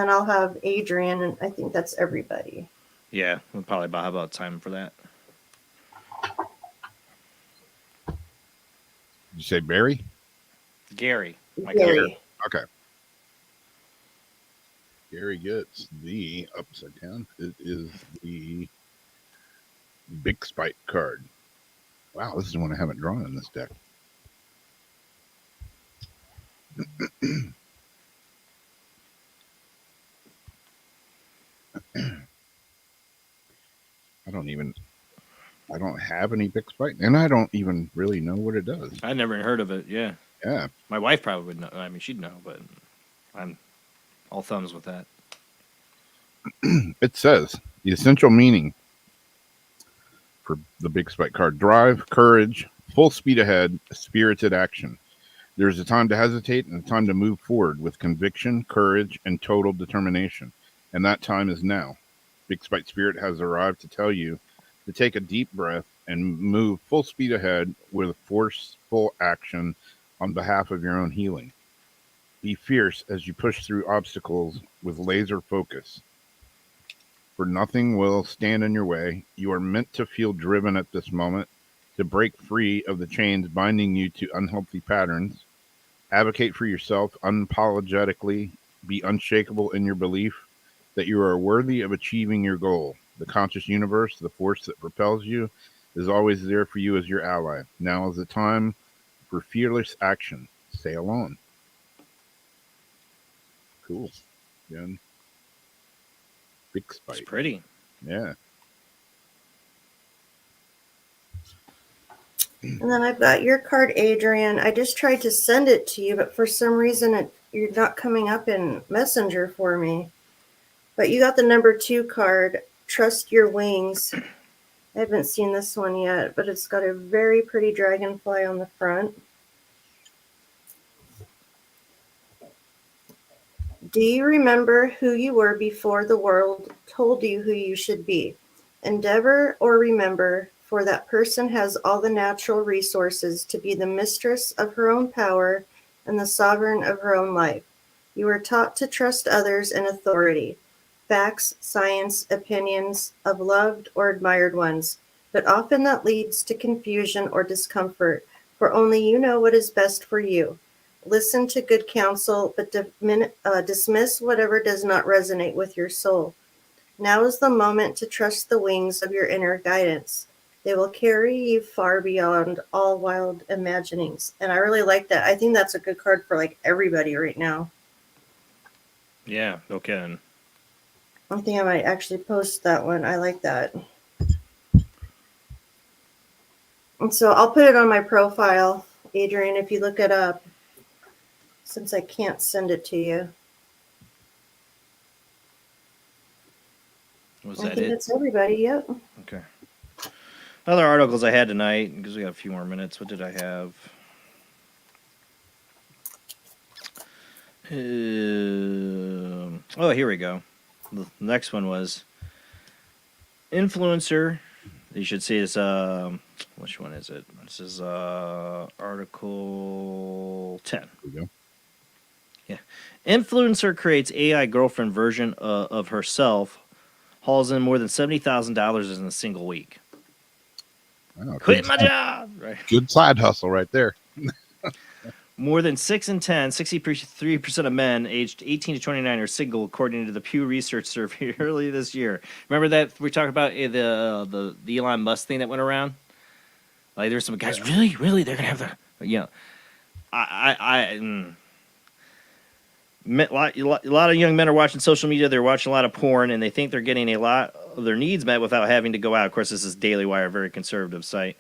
I'll have Adrian, and I think that's everybody. Yeah, we'll probably have about time for that. Did you say Barry? Gary. Gary. Okay. Gary gets the upside down. It is the Big Spike card. Wow, this is one I haven't drawn in this deck. I don't have any Big Spike, and I don't even really know what it does. I never heard of it. Yeah. Yeah. My wife probably would know. I mean, she'd know, but I'm all thumbs with that. It says the essential meaning for the Big Spike card: drive, courage, full speed ahead, spirited action. There's a time to hesitate and a time to move forward with conviction, courage, and total determination. And that time is now. Big Spike Spirit has arrived to tell you to take a deep breath, and move full speed ahead with forceful action on behalf of your own healing. Be fierce as you push through obstacles with laser focus, for nothing will stand in your way. You are meant to feel driven at this moment, to break free of the chains binding you to unhealthy patterns. Advocate for yourself unapologetically. Be unshakable in your belief that you are worthy of achieving your goal. The conscious universe, the force that propels you, is always there for you as your ally. Now is the time for fearless action. Sail on. Cool. Again. Big spike. It's pretty. Yeah. And then I've got your card, Adrian. I just tried to send it to you, but for some reason you're not coming up in Messenger for me. But you got the number 2 card, Trust Your Wings. I haven't seen this one yet, but it's got a very pretty dragonfly on the front. Do you remember who you were before the world told you who you should be? Endeavor or remember, for that person has all the natural resources to be the mistress of her own power and the sovereign of her own life. You are taught to trust others and authority, facts, science, opinions of loved or admired ones, but often that leads to confusion or discomfort, for only you know what is best for you. Listen to good counsel, but dismiss whatever does not resonate with your soul. Now is the moment to trust the wings of your inner guidance. They will carry you far beyond all wild imaginings. And I really like that. I think that's a good card for like everybody right now. Yeah, no kidding. I think I might actually post that one. I like that. And so I'll put it on my profile, Adrian, if you look it up, since I can't send it to you. Was I that think it? that's everybody, yep. Okay. Other articles I had tonight, because we got a few more minutes. What did I have? Oh, here we go. The next one was influencer. You should see this. Which one is it? This is article 10. There we go. Yeah. Influencer creates AI girlfriend version of herself, hauls in more than $70,000 in a single week. Oh, Quit my job. Right. Good side hustle right there. More than 6 in 10, 63% of men aged 18 to 29 are single, according to the Pew Research survey early this year. Remember that we talked about the Elon Musk thing that went around? Like, there's some guys, really, they're gonna have their, a lot of young men are watching social media. They're watching a lot of porn, and they think they're getting a lot of their needs met without having to go out. Of course, this is Daily Wire, a very conservative site.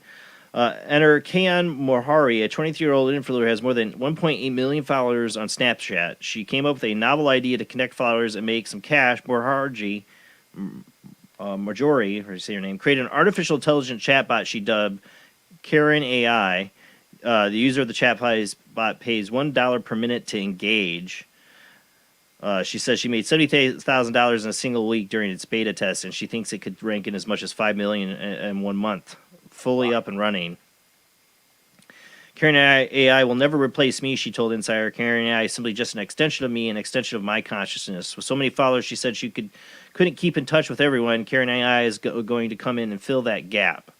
Enter Kayan Mohari, a 23-year-old influencer who has more than 1.8 million followers on Snapchat. She came up with a novel idea to connect followers and make some cash. Mohari, Marjorie, or you say her name, created an artificial intelligent chatbot she dubbed Karen AI. The user of the chatbot pays $1 per minute to engage. She says she made $70,000 in a single week during its beta test, and she thinks it could rank in as much as $5 million in 1 month. Fully up and running. Karen AI will never replace me, she told Insider. Karen AI is simply just an extension of me, an extension of my consciousness. With so many followers, she said she couldn't keep in touch with everyone. Karen AI is going to come in and fill that gap.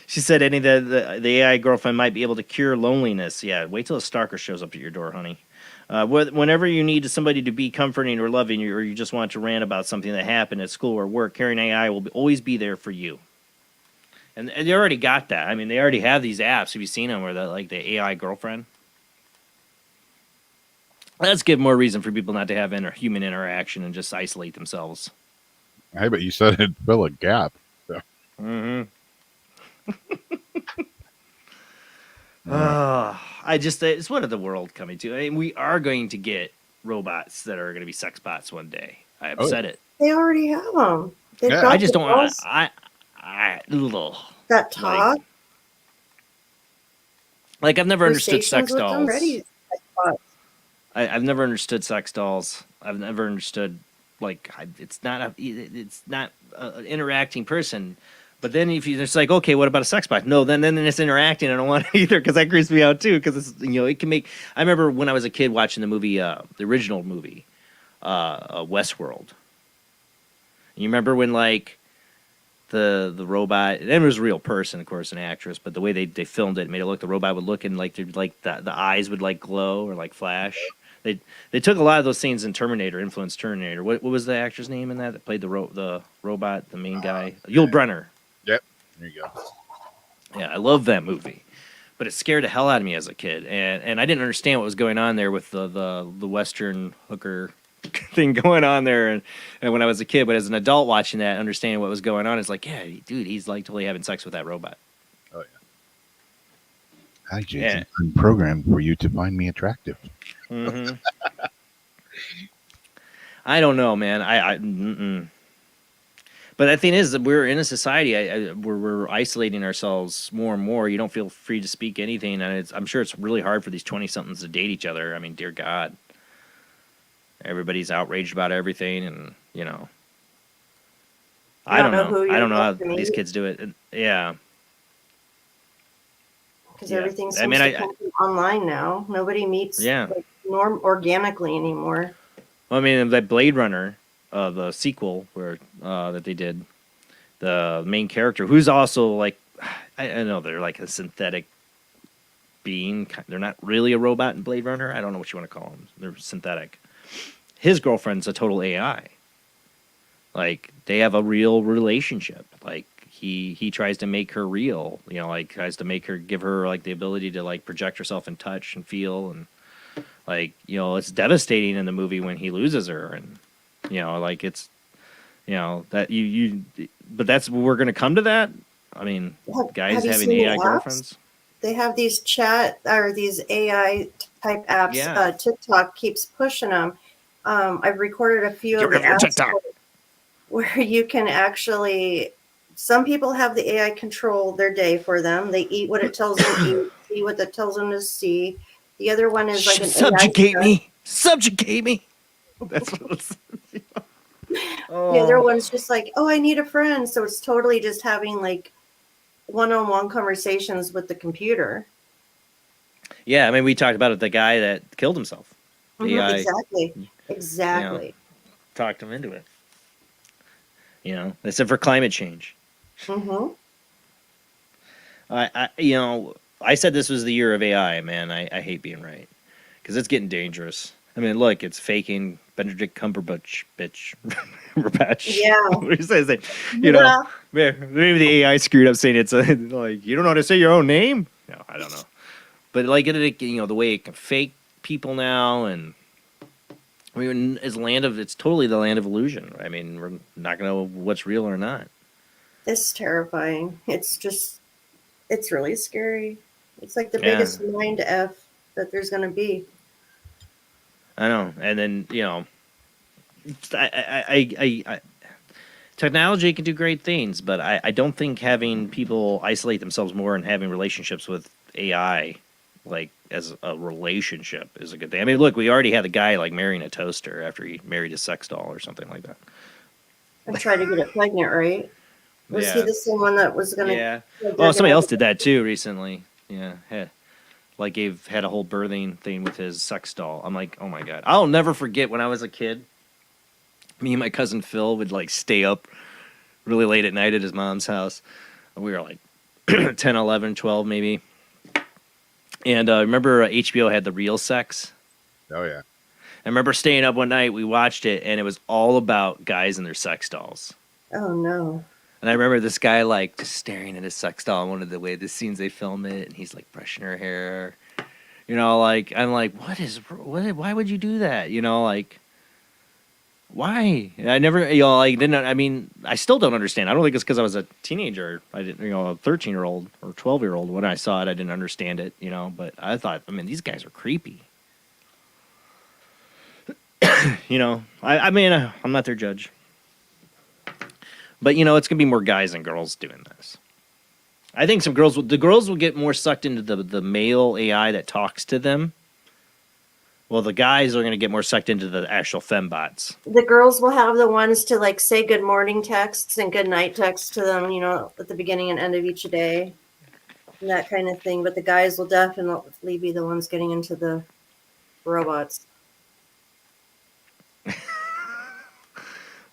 She said any the AI girlfriend might be able to cure loneliness. Yeah, wait till a stalker shows up at your door, honey. Whenever you need somebody to be comforting or loving, or you just want to rant about something that happened at school or work, Karen AI will always be there for you. And they already got that. I mean, they already have these apps. Have you seen them where like the AI girlfriend? Let's give more reason for people not to have human interaction and just isolate themselves. Hey, but you said it'd fill a gap. So. Mm-hmm. It's what is the world coming to? I mean, we are going to get robots that are going to be sex bots one day. I have said it. They already have them. I just don't want. That talk. Like I've never understood sex with dolls. them, ready. I've never understood sex dolls. I've never understood it's not an interacting person. But then if you just like, okay, what about a sex bot? No, then it's interacting. I don't want it either because that creeps me out too. Because it's it can make. I remember when I was a kid watching the movie, the original movie, Westworld. You remember when like the robot, and it was a real person, of course, an actress, but the way they filmed it made it look, the robot would look and like the eyes would like glow or like flash. They took a lot of those scenes in Terminator, influenced Terminator. What was the actor's name in that played the robot, the main guy? Yul Brynner. Yep. There you go. Yeah, I love that movie, but it scared the hell out of me as a kid, and I didn't understand what was going on there with the Western hooker thing going on there, and when I was a kid. But as an adult watching that, understanding what was going on, it's like, yeah, dude, he's like totally having sex with that robot. Oh yeah. Hi, Jason. I'm programmed for you to find me attractive. Mm-hmm. I don't know, man. But the thing is that we're in a society where we're isolating ourselves more and more. You don't feel free to speak anything, and I'm sure it's really hard for these 20-somethings to date each other. I mean, dear God, everybody's outraged about everything, and I don't know. I don't know how these kids do it. Yeah, because everything seems to come online now. Nobody meets organically anymore. Well, I mean, that Blade Runner. The sequel where that they did, the main character, who's also like, I know they're like a synthetic being. They're not really a robot in Blade Runner. I don't know what you want to call them. They're synthetic. His girlfriend's a total AI. Like they have a real relationship. Like he tries to make her real. Like tries to make her, give her like the ability to like project herself and touch and feel, and like it's devastating in the movie when he loses her, and like it's, that but that's, we're going to come to that. I mean, guys having AI girlfriends. They have these chat or these AI type apps. Yeah. TikTok keeps pushing them. I've recorded a few of the apps where you can actually, some people have the AI control their day for them. They eat what it tells them to eat, see what it tells them to see. The other one is like an subjugate me. Subjugate me. That's what it's. The other one's just like, oh, I need a friend. So it's totally just having like one-on-one conversations with the computer. Yeah, I mean, we talked about it. The guy that killed himself. AI, Exactly. Talked him into it. Except for climate change. Mm-hmm. I said this was the year of AI, man. I hate being right because it's getting dangerous. I mean, look, it's faking Benedict Cumberbatch, bitch. Yeah. What do you say? Maybe the AI screwed up saying it's like, you don't know how to say your own name? No, I don't know. But like, the way it can fake people now, and I mean, it's totally the land of illusion. I mean, we're not going to know what's real or not. It's terrifying. It's really scary. It's like the biggest mind F that there's going to be. I know. And then, technology can do great things, but I don't think having people isolate themselves more and having relationships with AI, like as a relationship, is a good thing. I mean, look, we already had a guy like marrying a toaster after he married a sex doll or something like that. I tried to get it pregnant, right? Was he the same one that was going to? Yeah. Oh, somebody else did that too recently. Yeah. Had a whole birthing thing with his sex doll. I'm like, oh my God. I'll never forget when I was a kid. Me and my cousin Phil would like stay up really late at night at his mom's house. We were like 10, 11, 12 maybe. And remember HBO had The Real Sex? Oh, yeah. I remember staying up one night. We watched it, and it was all about guys and their sex dolls. Oh, no. And I remember this guy like just staring at his sex doll. One of the scenes they film it, and he's like brushing her hair. Like I'm like, why would you do that? Like, why? I never, didn't. I mean, I still don't understand. I don't think it's because I was a teenager. I didn't, a 13-year-old or 12-year-old when I saw it. I didn't understand it. But I thought, I mean, these guys are creepy. I mean, I'm not their judge. But, it's going to be more guys than girls doing this. I think the girls will get more sucked into the male AI that talks to them Well, the guys are going to get more sucked into the actual fembots. The girls will have the ones to like say good morning texts and good night texts to them, at the beginning and end of each day, and that kind of thing. But the guys will definitely be the ones getting into the robots.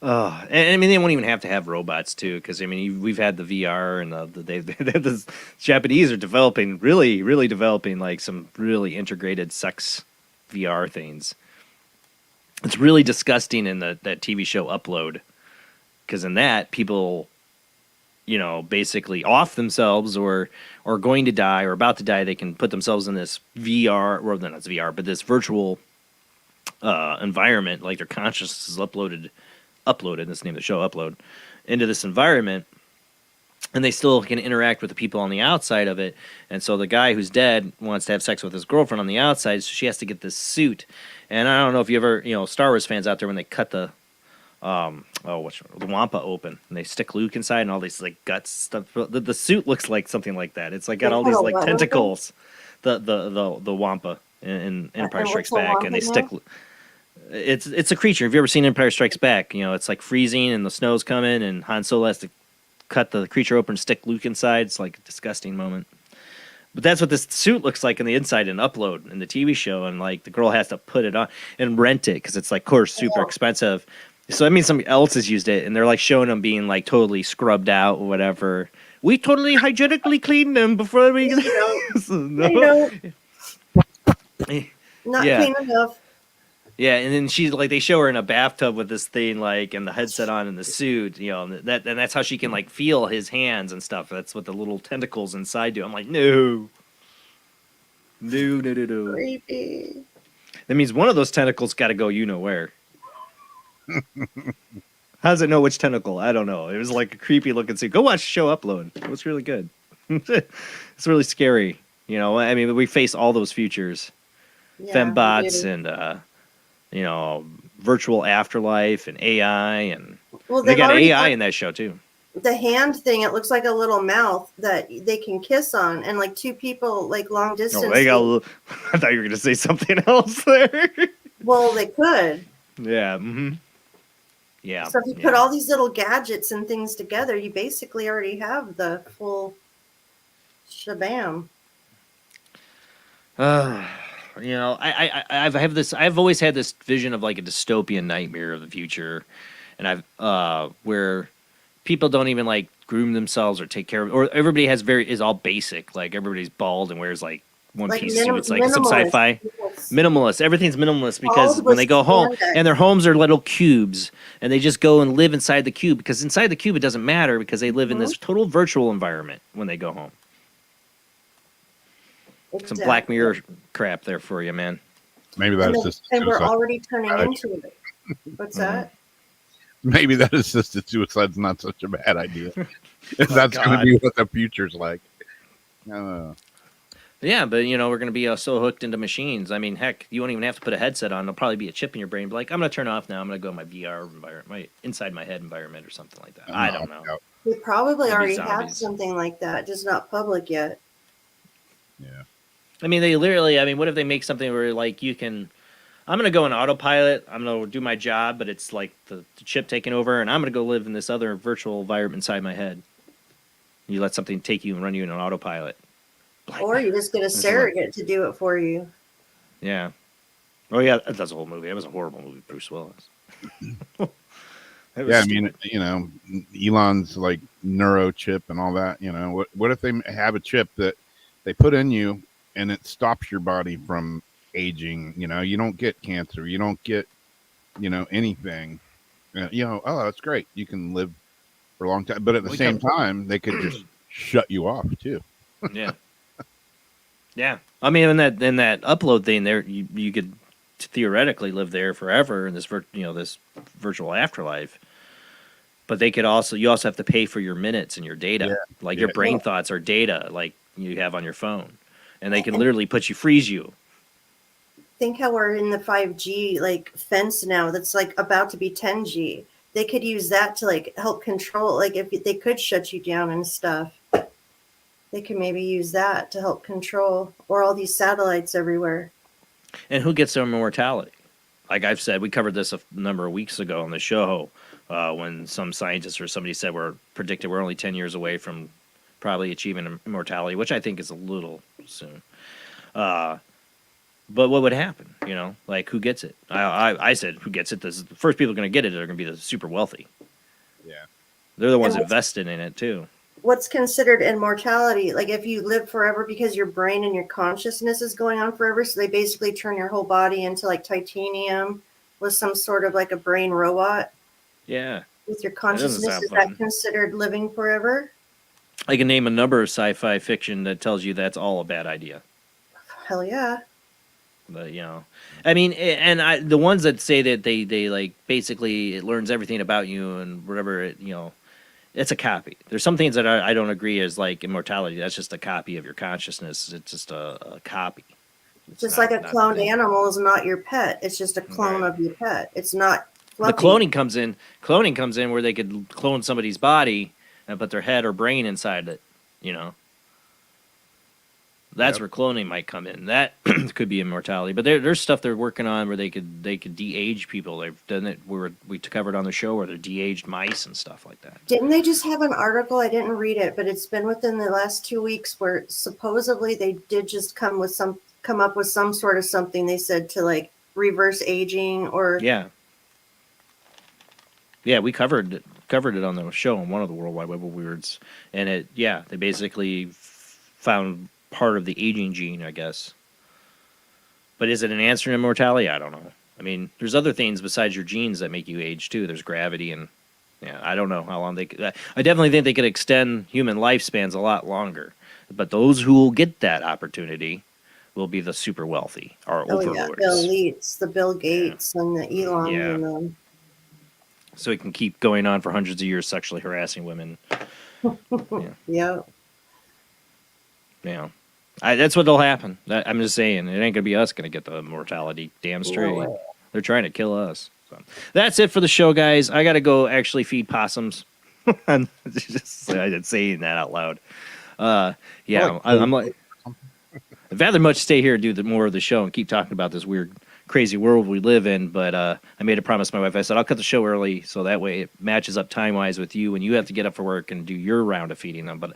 And I mean, they won't even have to have robots too, because I mean, we've had the VR and the Japanese are developing really developing like some really integrated sex VR things. It's really disgusting in that TV show Upload, because in that people, basically off themselves or going to die or about to die, they can put themselves in this VR, or not it's VR, but this virtual environment, like their consciousness is uploaded, that's the name of the show, Upload, into this environment, and they still can interact with the people on the outside of it. And so the guy who's dead wants to have sex with his girlfriend on the outside, so she has to get this suit. And I don't know if you ever, Star Wars fans out there, when they cut the Wampa open and they stick Luke inside and all these like guts stuff. The suit looks like something like that. It's like got all these like tentacles. The Wampa in Empire Strikes Back, and they stick. It's a creature. Have you ever seen Empire Strikes Back? It's like freezing and the snow's coming, and Han Solo has to cut the creature open and stick Luke inside. It's like a disgusting moment. But that's what this suit looks like in the inside and Upload in the TV show, and like the girl has to put it on and rent it because it's like, of course, super expensive. So that means somebody else has used it, and they're like showing them being like totally scrubbed out or whatever. We totally hygienically cleaned them before we. Not clean enough. Yeah, and then she's like, they show her in a bathtub with this thing, like, and the headset on and the suit, and that's how she can like feel his hands and stuff. That's what the little tentacles inside do. I'm like, no. Creepy. That means one of those tentacles got to go, where. How does it know which tentacle? I don't know. It was like a creepy looking suit. Go watch the show Upload. It was really good. It's really scary. I mean, we face all those futures, fembots and. Virtual afterlife and AI, and they got AI in that show too. The hand thing, it looks like a little mouth that they can kiss on, and like two people like long distance. I thought you were going to say something else there. Well, they could. Yeah. Mm-hmm. Yeah. So if you put all these little gadgets and things together, you basically already have the full shabam. I've always had this vision of like a dystopian nightmare of the future, and where people don't even like groom themselves or take care of, or everybody is all basic, like everybody's bald and wears like one piece suits, like some sci-fi minimalist. Everything's minimalist because when they go home and their homes are little cubes, and they just go and live inside the cube, because inside the cube it doesn't matter because they live in this total virtual environment when they go home. Some Black Mirror crap there for you, man. Maybe that's just. And we're already turning into it. What's that? Maybe that assisted suicide's not such a bad idea. If that's going to be what the future's like. Yeah, but we're going to be so hooked into machines. I mean, heck, you won't even have to put a headset on. There'll probably be a chip in your brain. Be like, I'm going to turn off now. I'm going to go in my VR environment, my inside my head environment, or something like that. I don't know. We probably already have something like that, just not public yet. Yeah. I mean, they literally, what if they make something where, like, I'm going to go in autopilot, I'm going to do my job, but it's like the chip taking over, and I'm going to go live in this other virtual environment inside my head. You let something take you and run you in an autopilot. Or you just get a surrogate to do it for you. Yeah. Oh, yeah, that's a whole movie. It was a horrible movie, Bruce Willis. Yeah, Elon's, like, neurochip and all that, What if they have a chip that they put in you, and it stops your body from aging? You don't get cancer. You don't get, anything. That's great. You can live for a long time. But at the same time, they could just shut you off too. Yeah. Yeah. I mean, in that Upload thing there, you could theoretically live there forever in this this virtual afterlife. But you also have to pay for your minutes and your data. Yeah. Your brain thoughts are data like you have on your phone. And they can literally freeze you. Think how we're in the 5G like fence now that's like about to be 10G. They could use that to like help control, like if they could shut you down and stuff. They could maybe use that to help control, or all these satellites everywhere. And who gets their immortality? Like I've said, we covered this a number of weeks ago on the show when some scientist or somebody said predicted we're only 10 years away from probably achieving immortality, which I think is a little soon. But what would happen? You know, like who gets it? I said who gets it? The first people going to get it are going to be the super wealthy. Yeah, they're the ones invested in it too. What's considered immortality? Like if you live forever because your brain and your consciousness is going on forever, so they basically turn your whole body into like titanium with some sort of like a brain robot. Yeah. With your consciousness, is that considered living forever? I can name a number of sci-fi fiction that tells you that's all a bad idea. Hell yeah. But you know, I mean, and the ones that say that they like basically it learns everything about you and whatever it, you know, it's a copy. There's some things that I don't agree as like immortality. That's just a copy of your consciousness. It's just a copy. It's just not, like a cloned animal is not your pet. It's just a clone of your pet. It's not fluffy. The cloning comes in where they could clone somebody's body and put their head or brain inside it, you know. That's where cloning might come in. That could be immortality. But there's stuff they're working on where they could de-age people. They've done it. We covered on the show where they're de-aged mice and stuff like that. Didn't they just have an article? I didn't read it, but it's been within the last 2 weeks where supposedly they did just come up with some sort of something. They said to like reverse aging or yeah, we covered it on the show on one of the World Wide Web of Weirds, and they basically found part of the aging gene, I guess. But is it an answer to immortality? I don't know. I mean, there's other things besides your genes that make you age too. There's gravity and I don't know how long they could. I definitely think they could extend human lifespans a lot longer. But those who will get that opportunity will be the super wealthy or overlords. The elites, the Bill Gates and the Elon and them. So it can keep going on for hundreds of years, sexually harassing women. Yeah. Yeah. That's what'll happen. I'm just saying, it ain't gonna be us gonna get the immortality. Damn straight. No. They're trying to kill us. So that's it for the show, guys. I gotta go actually feed possums. I'm just saying that out loud. I'm like, I'd rather much stay here and do more of the show and keep talking about this weird, crazy world we live in. But I made a promise to my wife. I said I'll cut the show early so that way it matches up time wise with you when you have to get up for work and do your round of feeding them. But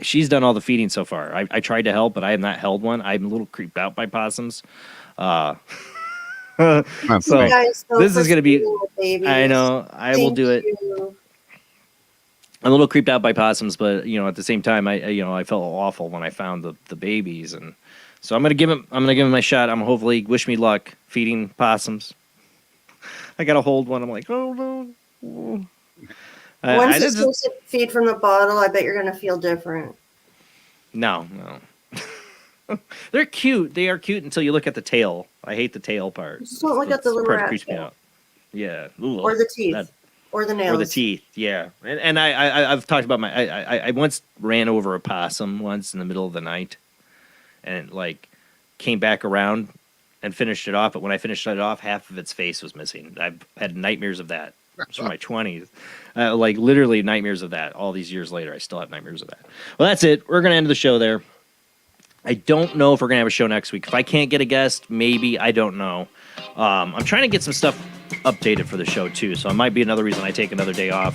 she's done all the feeding so far. I tried to help, but I have not held one. I'm a little creeped out by possums. So this is going to be. I know I will do it. I'm a little creeped out by possums, but at the same time, I felt awful when I found the babies, and so I'm gonna give him my shot. I'm hopefully wish me luck feeding possums. I gotta hold one. I'm like, oh no. Once you supposed to feed from the bottle, I bet you're gonna feel different. No. They're cute. They are cute until you look at the tail. I hate the tail part. Just don't look at the little part rat creeps me tail. out. Yeah. Ooh, Or the teeth. Or the nails. Or the teeth, yeah. And I've talked about I once ran over a possum once in the middle of the night, and it, came back around and finished it off. But when I finished it off, half of its face was missing. I've had nightmares of that. It was from my 20s, literally nightmares of that. All these years later, I still have nightmares of that. Well, that's it. We're gonna end the show there. I don't know if we're gonna have a show next week. If I can't get a guest, maybe. I don't know. I'm trying to get some stuff updated for the show too, so it might be another reason I take another day off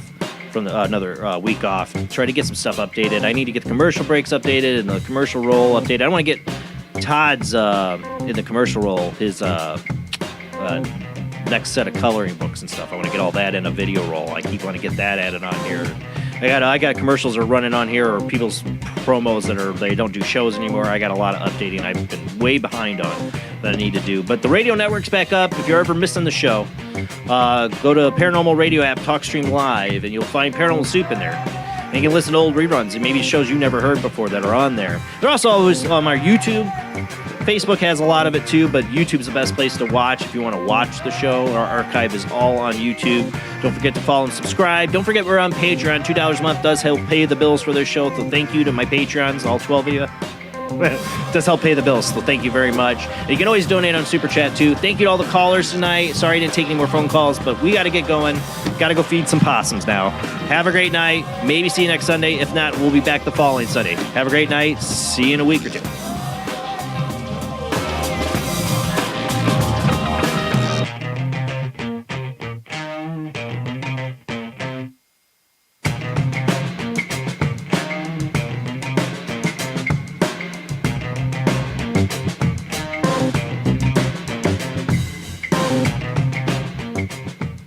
from another week off. Try to get some stuff updated. I need to get the commercial breaks updated and the commercial roll updated. I want to get Todd's in the commercial roll, his next set of coloring books and stuff. I want to get all that in a video roll. I keep wanting to get that added on here. I got commercials that are running on here, or people's promos they don't do shows anymore. I got a lot of updating I've been way behind on that I need to do. But the radio network's back up. If you're ever missing the show, go to Paranormal Radio app, Talkstream Live, and you'll find Paranormal Soup in there. And you can listen to old reruns and maybe shows you never heard before that are on there. They're also always on our YouTube. Facebook has a lot of it too, but YouTube's the best place to watch if you want to watch the show. Our archive is all on YouTube. Don't forget to follow and subscribe. Don't forget we're on Patreon. $2 a month does help pay the bills for this show, so thank you to my Patreons, all 12 of you. It does help pay the bills, so thank you very much. And you can always donate on Super Chat too. Thank you to all the callers tonight. Sorry I didn't take any more phone calls, but we got to get going. Got to go feed some possums now. Have a great night. Maybe see you next Sunday. If not, we'll be back the following Sunday. Have a great night. See you in a week or two.